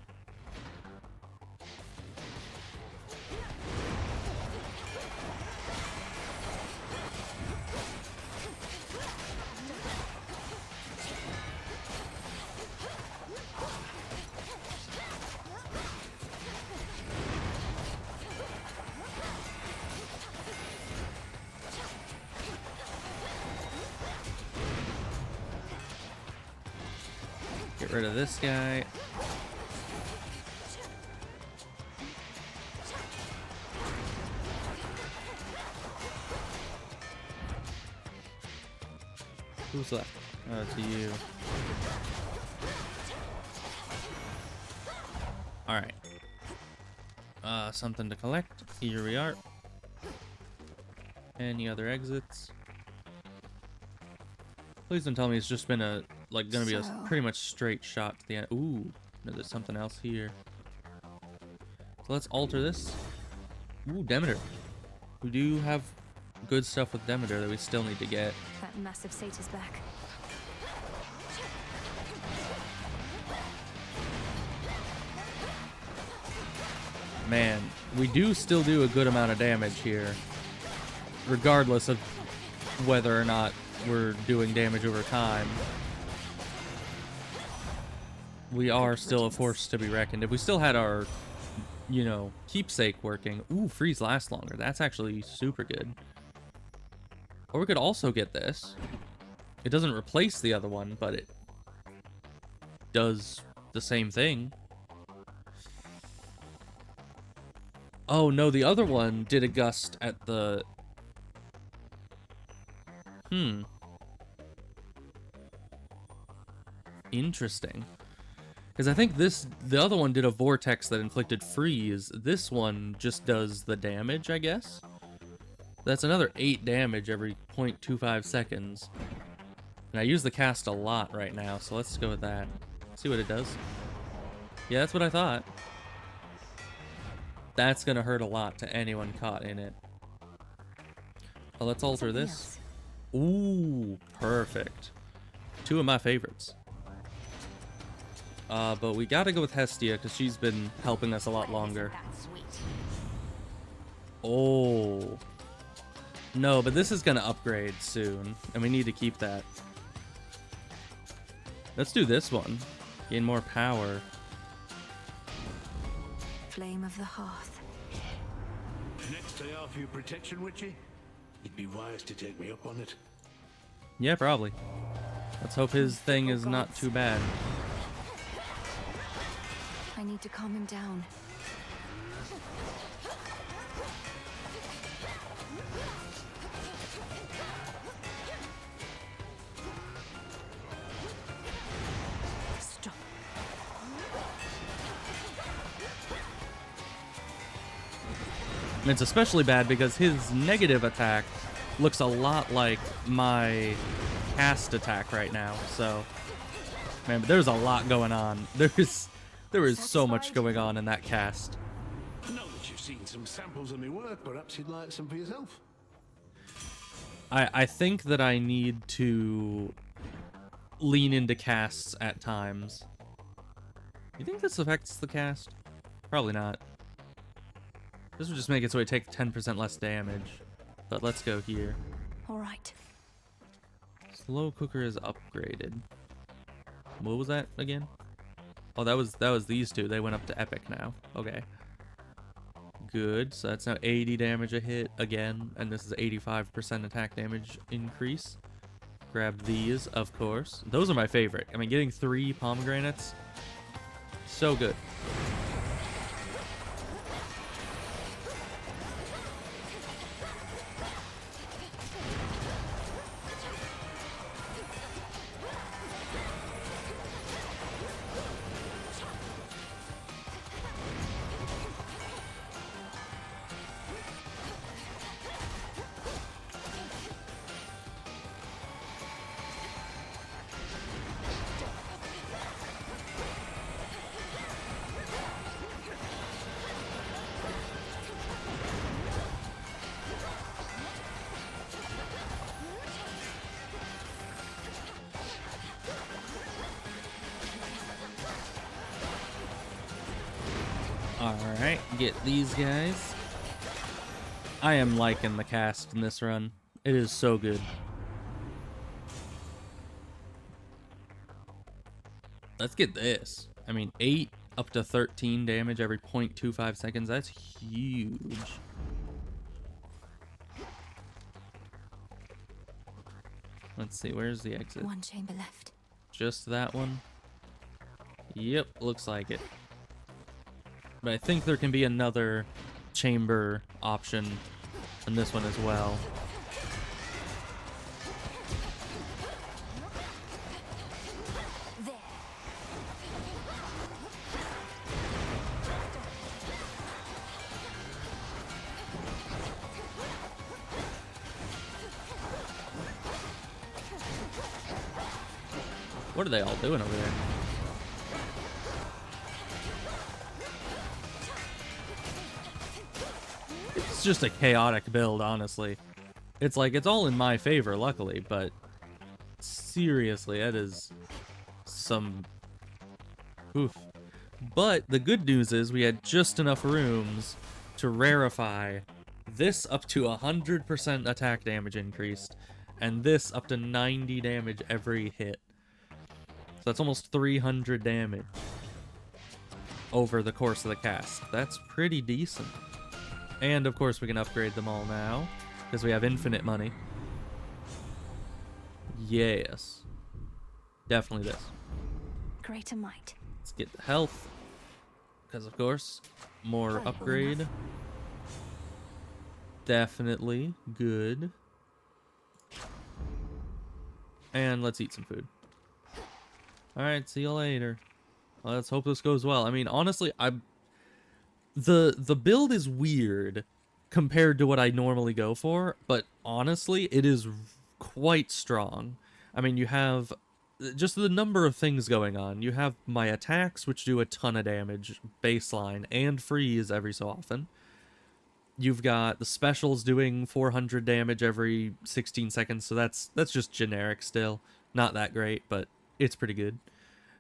Get rid of this guy. Who's left? To you. Alright. Something to collect. Here we are. Any other exits? Please don't tell me it's just been a, like, gonna be a pretty much straight shot to the end. Ooh, no, there's something else here. So let's alter this. Ooh, Demeter. We do have good stuff with Demeter that we still need to get. That massive satyr's back. Man, we do still do a good amount of damage here, regardless of whether or not we're doing damage over time. We are still a force to be reckoned. If we still had our, you know, keepsake working. Ooh, freeze lasts longer. That's actually super good. Or we could also get this. It doesn't replace the other one, but it does the same thing. Oh no, the other one did a gust at the... Interesting. Because I think the other one did a vortex that inflicted freeze. This one just does the damage, I guess. That's another 8 damage every 0.25 seconds. And I use the cast a lot right now, so let's go with that. See what it does. Yeah, that's what I thought. That's gonna hurt a lot to anyone caught in it. Well, let's alter this. Ooh, perfect. 2 of my favorites. But we gotta go with Hestia, because she's been helping us a lot longer. Oh. No, but this is gonna upgrade soon, and we need to keep that. Let's do this one. Gain more power. Flame of the Hearth. Next I offer you protection, Witchy. You'd be wise to take me up on it. Yeah, probably. Let's hope his thing is not too bad. I need to calm him down. Stop. And it's especially bad because his negative attack looks a lot like my cast attack right now, so... Man, but there's a lot going on. There is so much going on in that cast. Now that you've seen some samples of my work, perhaps you'd like some for yourself. I think that I need to lean into casts at times. You think this affects the cast? Probably not. This would just make it so it takes 10% less damage. But let's go here. Alright. Slow cooker is upgraded. What was that again? Oh, that was these two. They went up to epic now. Okay. Good. So that's now 80 damage a hit again, and this is 85% attack damage increase. Grab these, of course. Those are my favorite. I mean, getting 3 pomegranates, so good. Alright, get these guys. I am liking the cast in this run. It is so good. Let's get this. I mean, 8 up to 13 damage every 0.25 seconds. That's huge. Let's see, where's the exit? One chamber left. Just that one? Yep, looks like it. But I think there can be another chamber option in this one as well. What are they all doing over there? It's just a chaotic build, honestly. It's like, it's all in my favor, luckily, but seriously, that is some oof. But the good news is we had just enough rooms to rarefy this up to 100% attack damage increased, and this up to 90 damage every hit. So that's almost 300 damage over the course of the cast. That's pretty decent. And of course we can upgrade them all now, because we have infinite money. Yes. Definitely this. Greater might. Let's get the health, because of course, more upgrade. Definitely good. And let's eat some food. Alright, see you later. Well, let's hope this goes well. I mean, honestly, the build is weird compared to what I normally go for, but honestly, it is quite strong. I mean, you have just the number of things going on. You have my attacks, which do a ton of damage, baseline, and freeze every so often. You've got the specials doing 400 damage every 16 seconds, so that's just generic still. Not that great, but it's pretty good.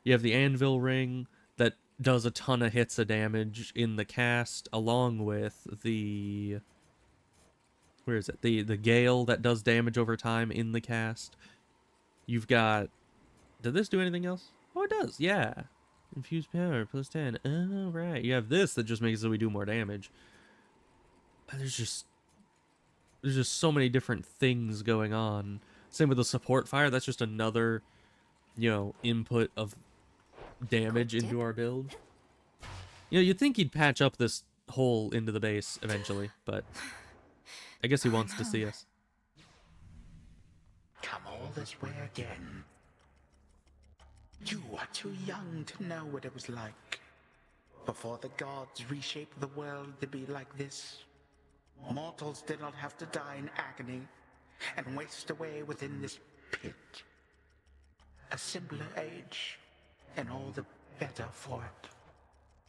You have the Anvil Ring that does a ton of hits of damage in the cast, along with the... where is it? The Gale that does damage over time in the cast. You've got... did this do anything else? Oh, it does, yeah. Infused power, plus 10. Oh, right. You have this that just makes it so we do more damage. There's just so many different things going on. Same with the support fire. That's just another, you know, input of damage into our build. You know, you'd think he'd patch up this hole into the base eventually, but I guess he wants to see us. Come all this way again. You are too young to know what it was like before the gods reshaped the world to be like this. Mortals did not have to die in agony and waste away within this pit. A simpler age, and all the better for it.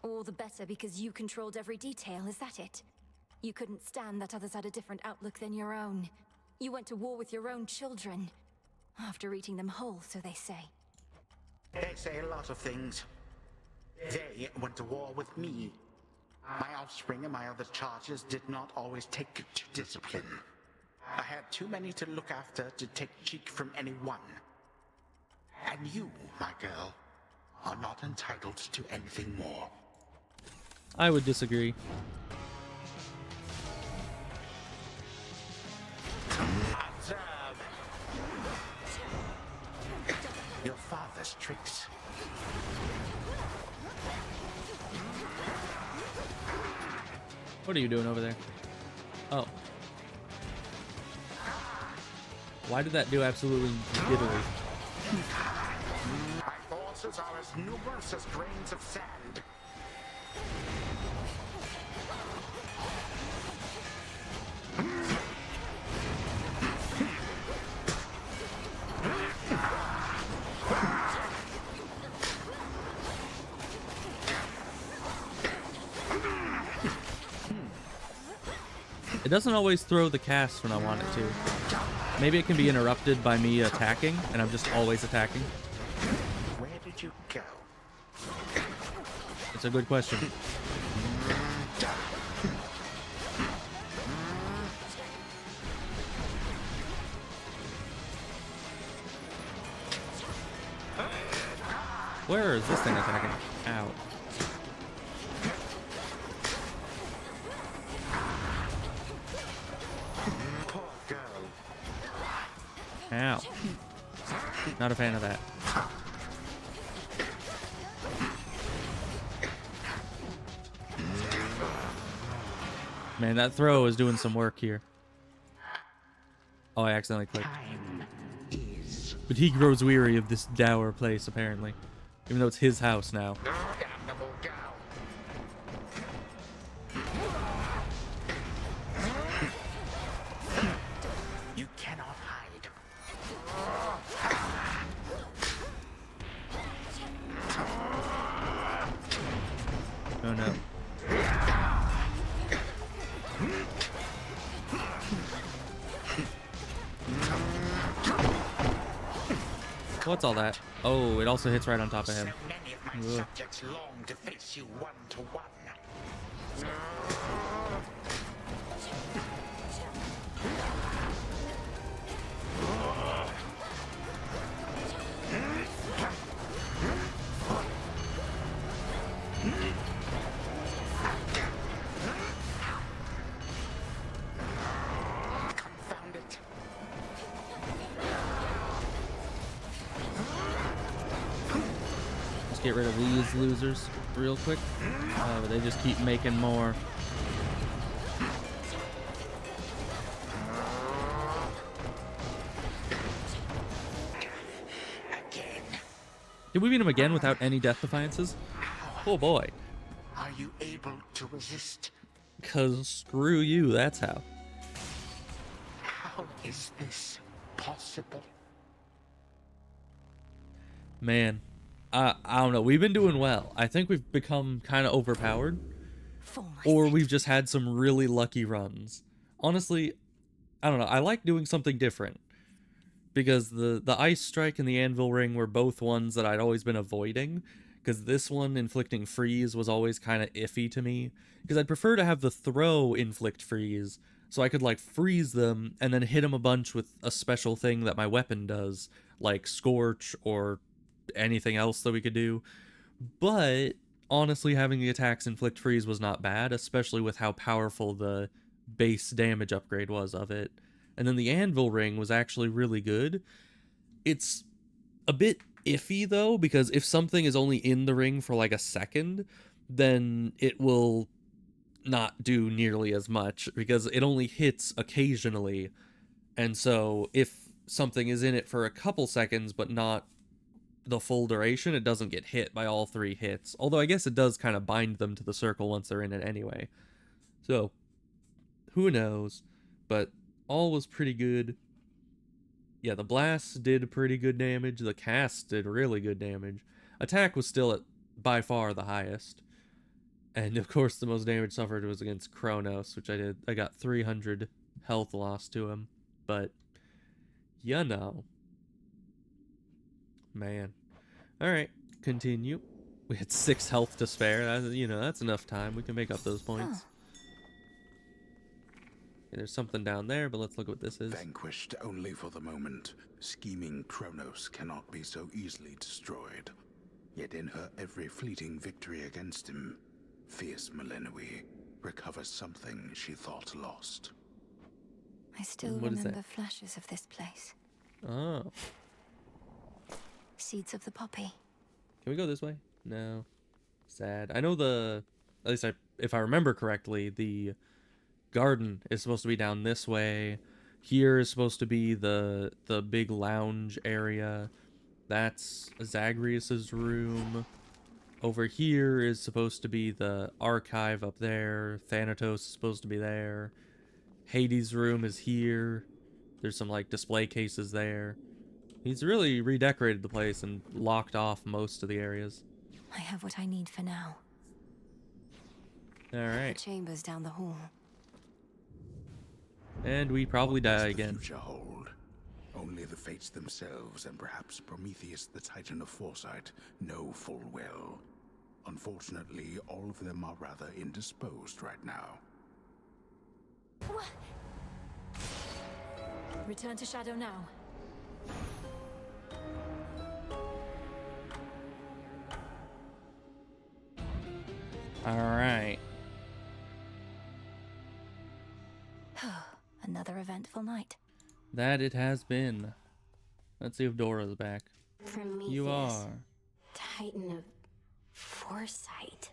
All the better because you controlled every detail, is that it? You couldn't stand that others had a different outlook than your own. You went to war with your own children. After eating them whole, so they say. They say a lot of things. They went to war with me. My offspring and my other charges did not always take to discipline. I had too many to look after to take cheek from anyone. And you, my girl, are not entitled to anything more. I would disagree. Observe your father's tricks. What are you doing over there? Oh. Why did that do absolutely diddly? My forces are as numerous as grains of sand. It doesn't always throw the cast when I want it to. Maybe it can be interrupted by me attacking, and I'm just always attacking. Where did you go? It's a good question. Where is this thing attacking? Ow. Poor girl. Ow. Not a fan of that. Man, that throw is doing some work here. Oh, I accidentally clicked. But he grows weary of this dour place, apparently. Even though it's his house now. Damnable girl. You cannot hide. What's all that? Oh, it also hits right on top of him. So many of my Ugh. subjects long to face you one to one. Confound it. Let's get rid of these losers real quick. But they just keep making more. Did we beat him again without any death defiances? Oh boy. Are you able to resist? Cause screw you, that's how. How is this possible? Man, I don't know. We've been doing well. I think we've become kind of overpowered. Or we've just had some really lucky runs. Honestly, I don't know. I like doing something different. Because the Ice Strike and the Anvil Ring were both ones that I'd always been avoiding. Because this one, inflicting freeze, was always kind of iffy to me. Because I'd prefer to have the throw inflict freeze, so I could, like, freeze them and then hit them a bunch with a special thing that my weapon does, like Scorch or anything else that we could do. But, honestly, having the attacks inflict freeze was not bad, especially with how powerful the base damage upgrade was of it. And then the Anvil Ring was actually really good. It's a bit iffy, though, because if something is only in the ring for like a second, then it will not do nearly as much, because it only hits occasionally. And so if something is in it for a couple seconds, but not the full duration, it doesn't get hit by all 3 hits. Although I guess it does kind of bind them to the circle once they're in it anyway. So, who knows? But all was pretty good. Yeah, the blast did pretty good damage. The cast did really good damage. Attack was still at by far the highest. And of course the most damage suffered was against Chronos, which I did. I got 300 health loss to him. But, you know. Man. Alright, continue. We had 6 health to spare. That's enough time. We can make up those points. There's something down there, but let's look at what this is. Vanquished only for the moment, scheming Chronos cannot be so easily destroyed. Yet in her every fleeting victory against him, fierce Millenoi recovers something she thought lost. I still What is remember that? flashes of this place. Oh. Seeds of the poppy. Can we go this way? No. Sad. I know at least if I remember correctly, the garden is supposed to be down this way. Here is supposed to be the big lounge area. That's Zagreus's room. Over here is supposed to be the archive up there. Thanatos is supposed to be there. Hades' room is here. There's some like display cases there. He's really redecorated the place and locked off most of the areas. I have what I need for now. All The right. chambers down the hall. And we probably die What does the again. future hold? Only the fates themselves and perhaps Prometheus, the Titan of Foresight, know full well. Unfortunately, all of them are rather indisposed right now. Return to Shadow now. All right. Another eventful night. That it has been. Let's see if Dora's back. Prometheus, You are. Titan of Foresight.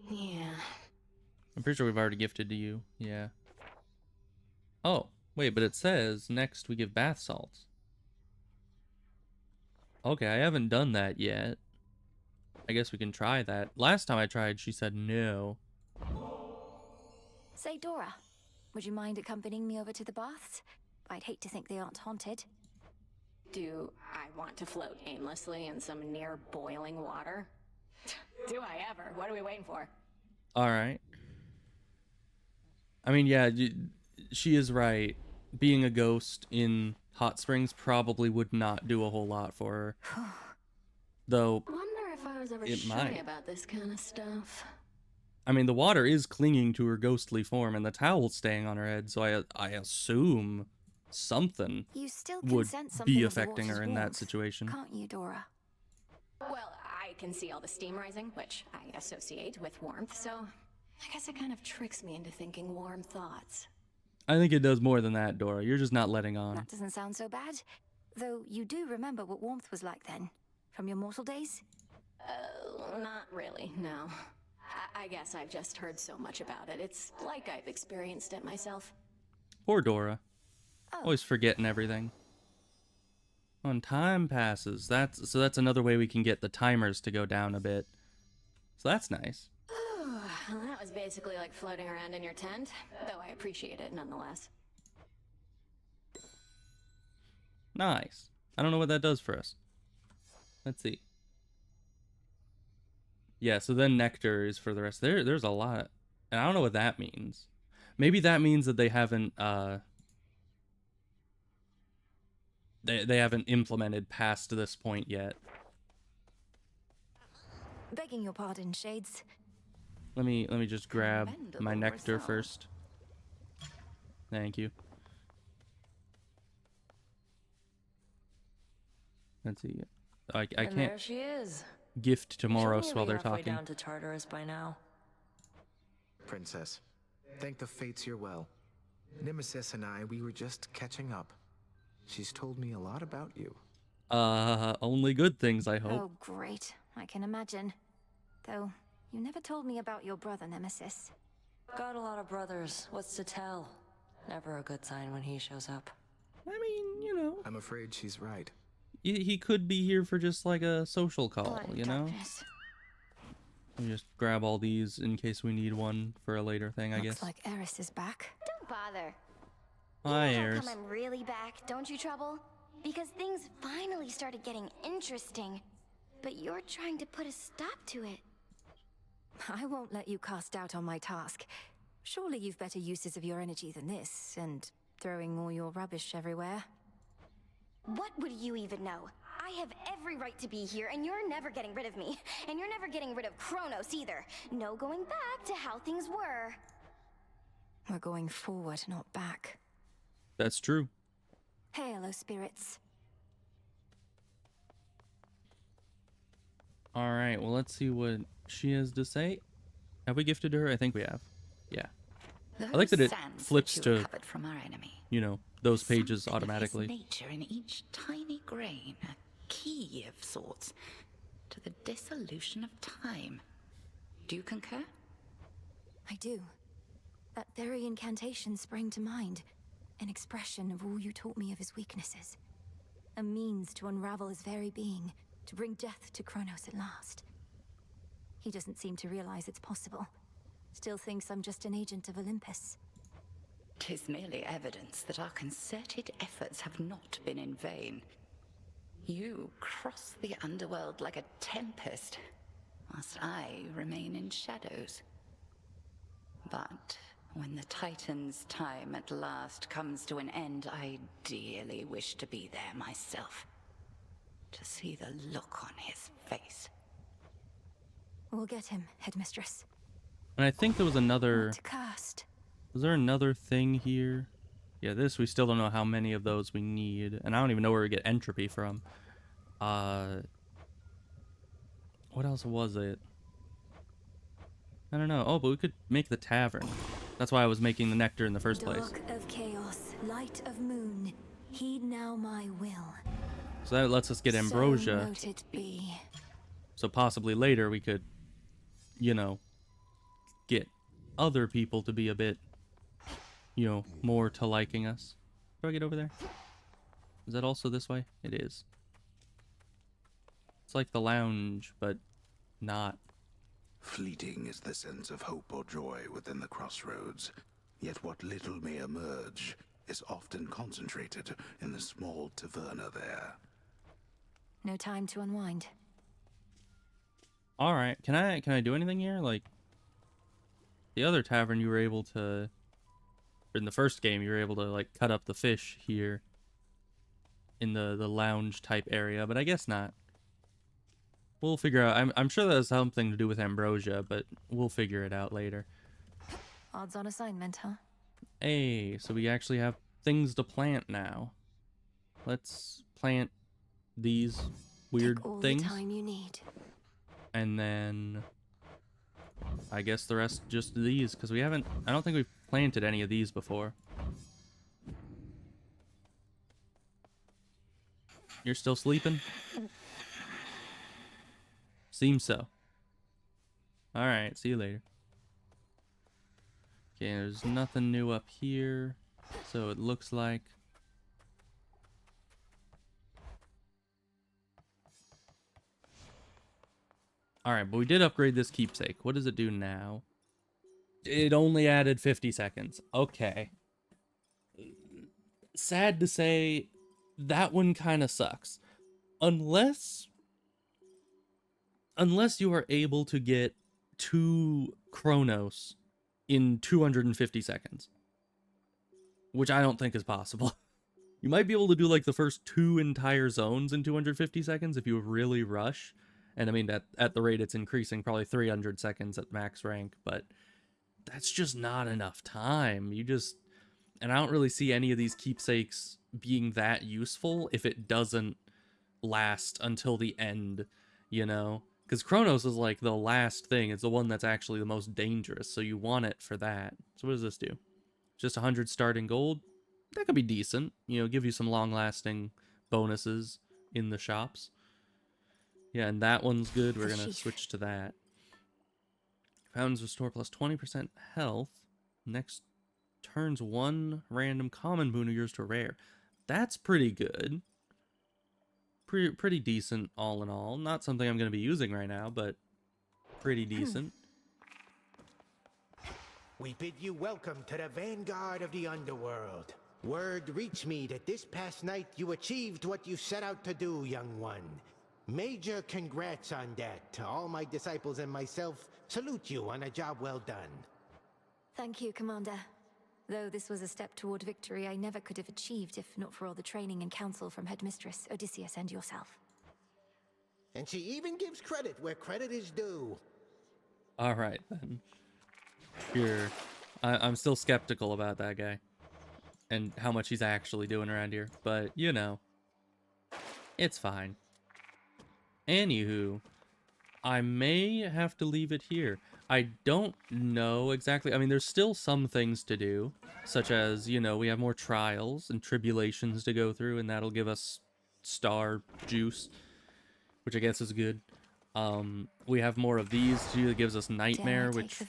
Yeah. I'm pretty sure we've already gifted to you. Yeah. Oh, wait, but it says next we give bath salts. Okay, I haven't done that yet. I guess we can try that. Last time I tried, she said no. Say, Dora, would you mind accompanying me over to the baths? I'd hate to think they aren't haunted. Do I want to float aimlessly in some near boiling water? Do I ever? What are we waiting for? All right. I mean, yeah, she is right. Being a ghost in hot springs probably would not do a whole lot for her. Though, Wonder if I was ever it shy might. about this kind of stuff. I mean, the water is clinging to her ghostly form, and the towel's staying on her head, so I assume something You still can would sense be something of the affecting her water's in that warmth, situation. can't you, Dora? Well, I can see all the steam rising, which I associate with warmth, so I guess it kind of tricks me into thinking warm thoughts. I think it does more than that, Dora. You're just not letting on. That doesn't sound so bad. Though you do remember what warmth was like then, from your mortal days? Not really, no. I guess I've just heard so much about it. It's like I've experienced it myself. Poor Dora. Always forgetting everything. When time passes, that's another way we can get the timers to go down a bit. So that's nice. Well, that was basically like floating around in your tent, though I appreciate it nonetheless. Nice. I don't know what that does for us. Let's see. Yeah, so then nectar is for the rest. There's a lot. And I don't know what that means. Maybe that means that they haven't they haven't implemented past this point yet. Begging your pardon, Shades. Let me just grab my nectar first. Thank you. Let's see. I And can't there she is. gift to Moros She'll while be they're halfway talking. down to Tartarus by now. Princess, thank the fates you're well. Nemesis and we were just catching up. She's told me a lot about you. Only good things, I hope. Oh, great. I can imagine. Though, you never told me about your brother, Nemesis. Got a lot of brothers. What's to tell? Never a good sign when he shows up. I mean, you know. I'm afraid she's right. He could be here for just like a social call, you know? Let me just grab all these in case we need one for a later thing, I guess. Looks like Eris is back. Don't bother. Hi, You know how Eris. come I'm really back, don't you, Trouble? Because things finally started getting interesting. But you're trying to put a stop to it. I won't let you cast doubt on my task. Surely you've better uses of your energy than this, and throwing all your rubbish everywhere. What would you even know? I have every right to be here, and you're never getting rid of me. And you're never getting rid of Chronos either. No going back to how things were. We're going forward, not back. That's true. Hail, O spirits. Alright, well, let's see what she has to say. Have we gifted her? I think we have. Yeah. I like that it flips to, recovered from our enemy. you know, those pages Something of his automatically. nature in each tiny grain, a key of sorts to the dissolution of time. Do you concur? I do. That very incantation sprang to mind. An expression of all you taught me of his weaknesses. A means to unravel his very being, to bring death to Chronos at last. He doesn't seem to realize it's possible. Still thinks I'm just an agent of Olympus. 'Tis merely evidence that our concerted efforts have not been in vain. You cross the underworld like a tempest, whilst I remain in shadows. But when the Titan's time at last comes to an end, I dearly wish to be there myself. To see the look on his face. We'll get him, Headmistress. And I think there was another... What to cast? Was there another thing here? Yeah, this, we still don't know how many of those we need. And I don't even know where we get entropy from. What else was it? I don't know. Oh, but we could make the tavern. That's why I was making the nectar in the first place. Dark of chaos, light of moon, heed now my will. So that lets us get ambrosia. So mote it be. So possibly later we could, you know, get other people to be a bit, you know, more to liking us. How do I get over there? Is that also this way? It is. It's like the lounge, but not. Fleeting is the sense of hope or joy within the crossroads, yet what little may emerge is often concentrated in the small taverna there. No time to unwind. All right, can I do anything here? Like the other tavern, you were able to, in the first game, you were able to like cut up the fish here. in the lounge type area, but I guess not. We'll figure out. I'm sure that has something to do with ambrosia, but we'll figure it out later. Odds on assignment, huh? Hey, so we actually have things to plant now. Let's plant these weird Take all things. the time you need. And then I guess the rest just these, because we haven't, I don't think we've planted any of these before. You're still sleeping? Seems so. Alright, see you later. Okay, there's nothing new up here, so it looks like. Alright, but we did upgrade this keepsake. What does it do now? It only added 50 seconds. Okay. Sad to say, that one kind of sucks. Unless you are able to get 2 Chronos in 250 seconds. Which I don't think is possible. You might be able to do like the first 2 entire zones in 250 seconds if you really rush. And I mean, at the rate it's increasing, probably 300 seconds at max rank, but that's just not enough time. And I don't really see any of these keepsakes being that useful if it doesn't last until the end, you know? Because Chronos is like the last thing. It's the one that's actually the most dangerous, so you want it for that. So what does this do? Just 100 starting gold? That could be decent. You know, give you some long-lasting bonuses in the shops. Yeah, and that one's good. We're going to switch to that. Fountains restore plus 20% health. Next turns 1 random common boon of yours to a rare. That's pretty good. Pretty decent all in all. Not something I'm going to be using right now, but pretty decent. We bid you welcome to the vanguard of the underworld. Word reached me that this past night you achieved what you set out to do, young one. Major congrats on that. All my disciples and myself salute you on a job well done. Thank you, Commander. Though this was a step toward victory I never could have achieved if not for all the training and counsel from Headmistress, Odysseus, and yourself. And she even gives credit where credit is due. Alright, then. Sure. I'm still skeptical about that guy. And how much he's actually doing around here. But, you know. It's fine. Anywho, I may have to leave it here. I don't know exactly. I mean, there's still some things to do, such as, you know, we have more trials and tribulations to go through, and that'll give us star juice, which I guess is good. We have more of these too that gives us nightmare, which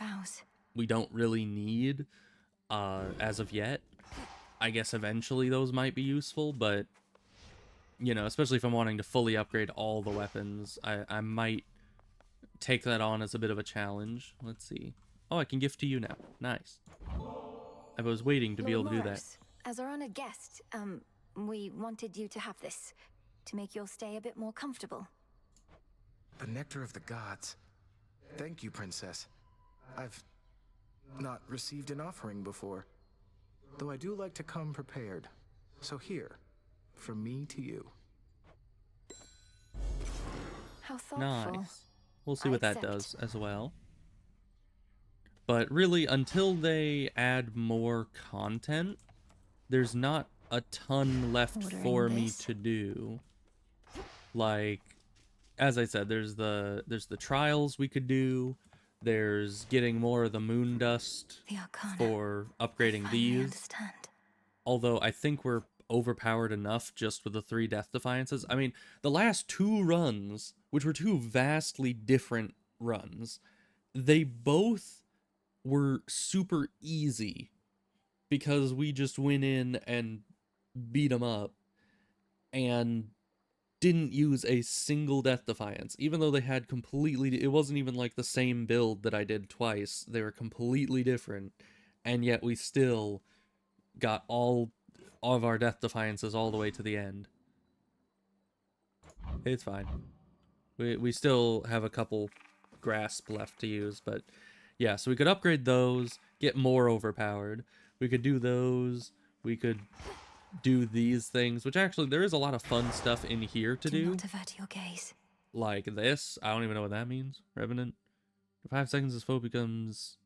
we don't really need as of yet. I guess eventually those might be useful, but you know, especially if I'm wanting to fully upgrade all the weapons, I might take that on as a bit of a challenge. Let's see. Oh, I can gift to you now. Nice. I was waiting to be able to do that. As our honored guest, we wanted you to have this, to make your stay a bit more comfortable. The nectar of the gods. Thank you, Princess. I've not received an offering before, though I do like to come prepared. So here, from me to you. How thoughtful. Nice. We'll see what that does as well. But really, until they add more content, there's not a ton left for me to do. Like, as I said, there's the trials we could do. There's getting more of the moon dust for upgrading these. Although I think we're overpowered enough just with the 3 Death Defiances. I mean, the last 2 runs, which were 2 vastly different runs, they both were super easy because we just went in and beat them up and didn't use a single Death Defiance, even though they had completely, it wasn't even like the same build that I did twice. They were completely different, and yet we still got all of our Death Defiances all the way to the end. It's fine. We still have a couple grasp left to use, but yeah, so we could upgrade those, get more overpowered. We could do those. We could do these things, which actually there is a lot of fun stuff in here to do. Not avert your gaze. Like this. I don't even know what that means. Revenant. For 5 seconds, this foe becomes...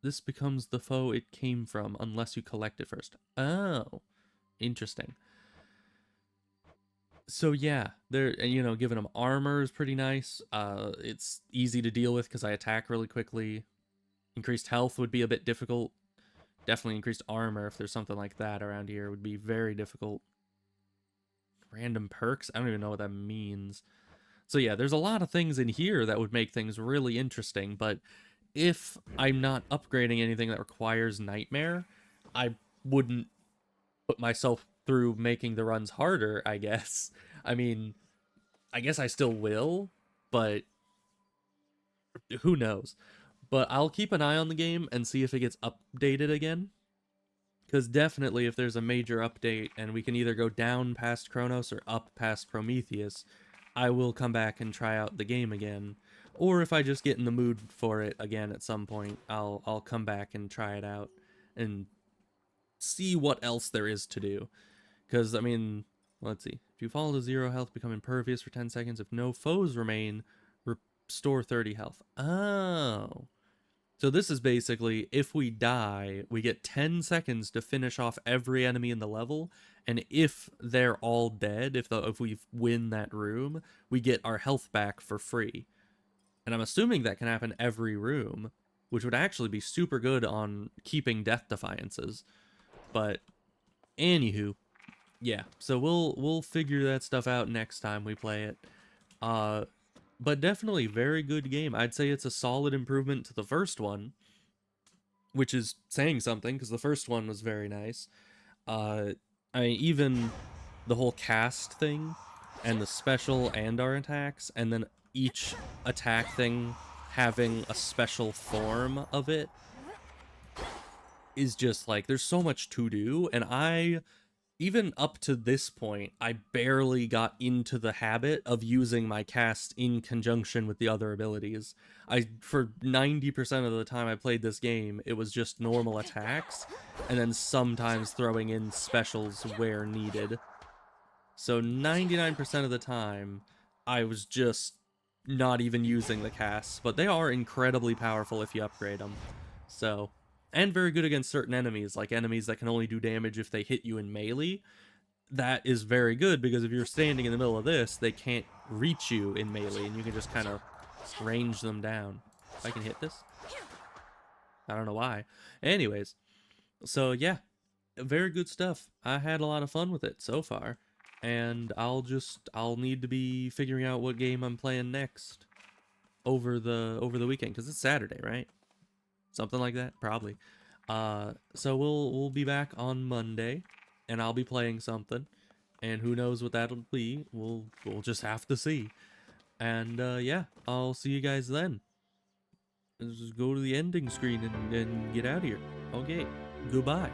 This becomes the foe it came from unless you collect it first. Oh, interesting. So yeah, they're, you know, giving them armor is pretty nice. It's easy to deal with because I attack really quickly. Increased health would be a bit difficult. Definitely increased armor, if there's something like that around here, would be very difficult. Random perks? I don't even know what that means. So yeah, there's a lot of things in here that would make things really interesting, but if I'm not upgrading anything that requires Nightmare, I wouldn't put myself through making the runs harder, I guess. I mean, I guess I still will, but who knows. But I'll keep an eye on the game and see if it gets updated again. Because definitely if there's a major update and we can either go down past Chronos or up past Prometheus, I will come back and try out the game again. Or if I just get in the mood for it again at some point, I'll come back and try it out and see what else there is to do. Because, I mean, let's see. If you fall to 0 health, become impervious for 10 seconds. If no foes remain, restore 30 health. Oh. So this is basically, if we die, we get 10 seconds to finish off every enemy in the level, and if they're all dead, if we win that room, we get our health back for free. And I'm assuming that can happen every room, which would actually be super good on keeping death defiances. But anywho, yeah, so we'll figure that stuff out next time we play it. But definitely very good game. I'd say it's a solid improvement to the first one, which is saying something because the first one was very nice. I mean, even the whole cast thing and the special and our attacks, and then each attack thing having a special form of it is just like, there's so much to do, and even up to this point, I barely got into the habit of using my cast in conjunction with the other abilities. For 90% of the time I played this game, it was just normal attacks, and then sometimes throwing in specials where needed. So 99% of the time, I was just not even using the casts, but they are incredibly powerful if you upgrade them. So... and very good against certain enemies, like enemies that can only do damage if they hit you in melee. That is very good, because if you're standing in the middle of this, they can't reach you in melee, and you can just kind of range them down. If I can hit this? I don't know why. Anyways, so yeah, very good stuff. I had a lot of fun with it so far, and I'll need to be figuring out what game I'm playing next over the weekend, because it's Saturday, right? Something like that, probably. So we'll be back on Monday, and I'll be playing something, and who knows what that'll be. We'll just have to see. And yeah, I'll see you guys then. Let's just go to the ending screen and get out of here. Okay, goodbye.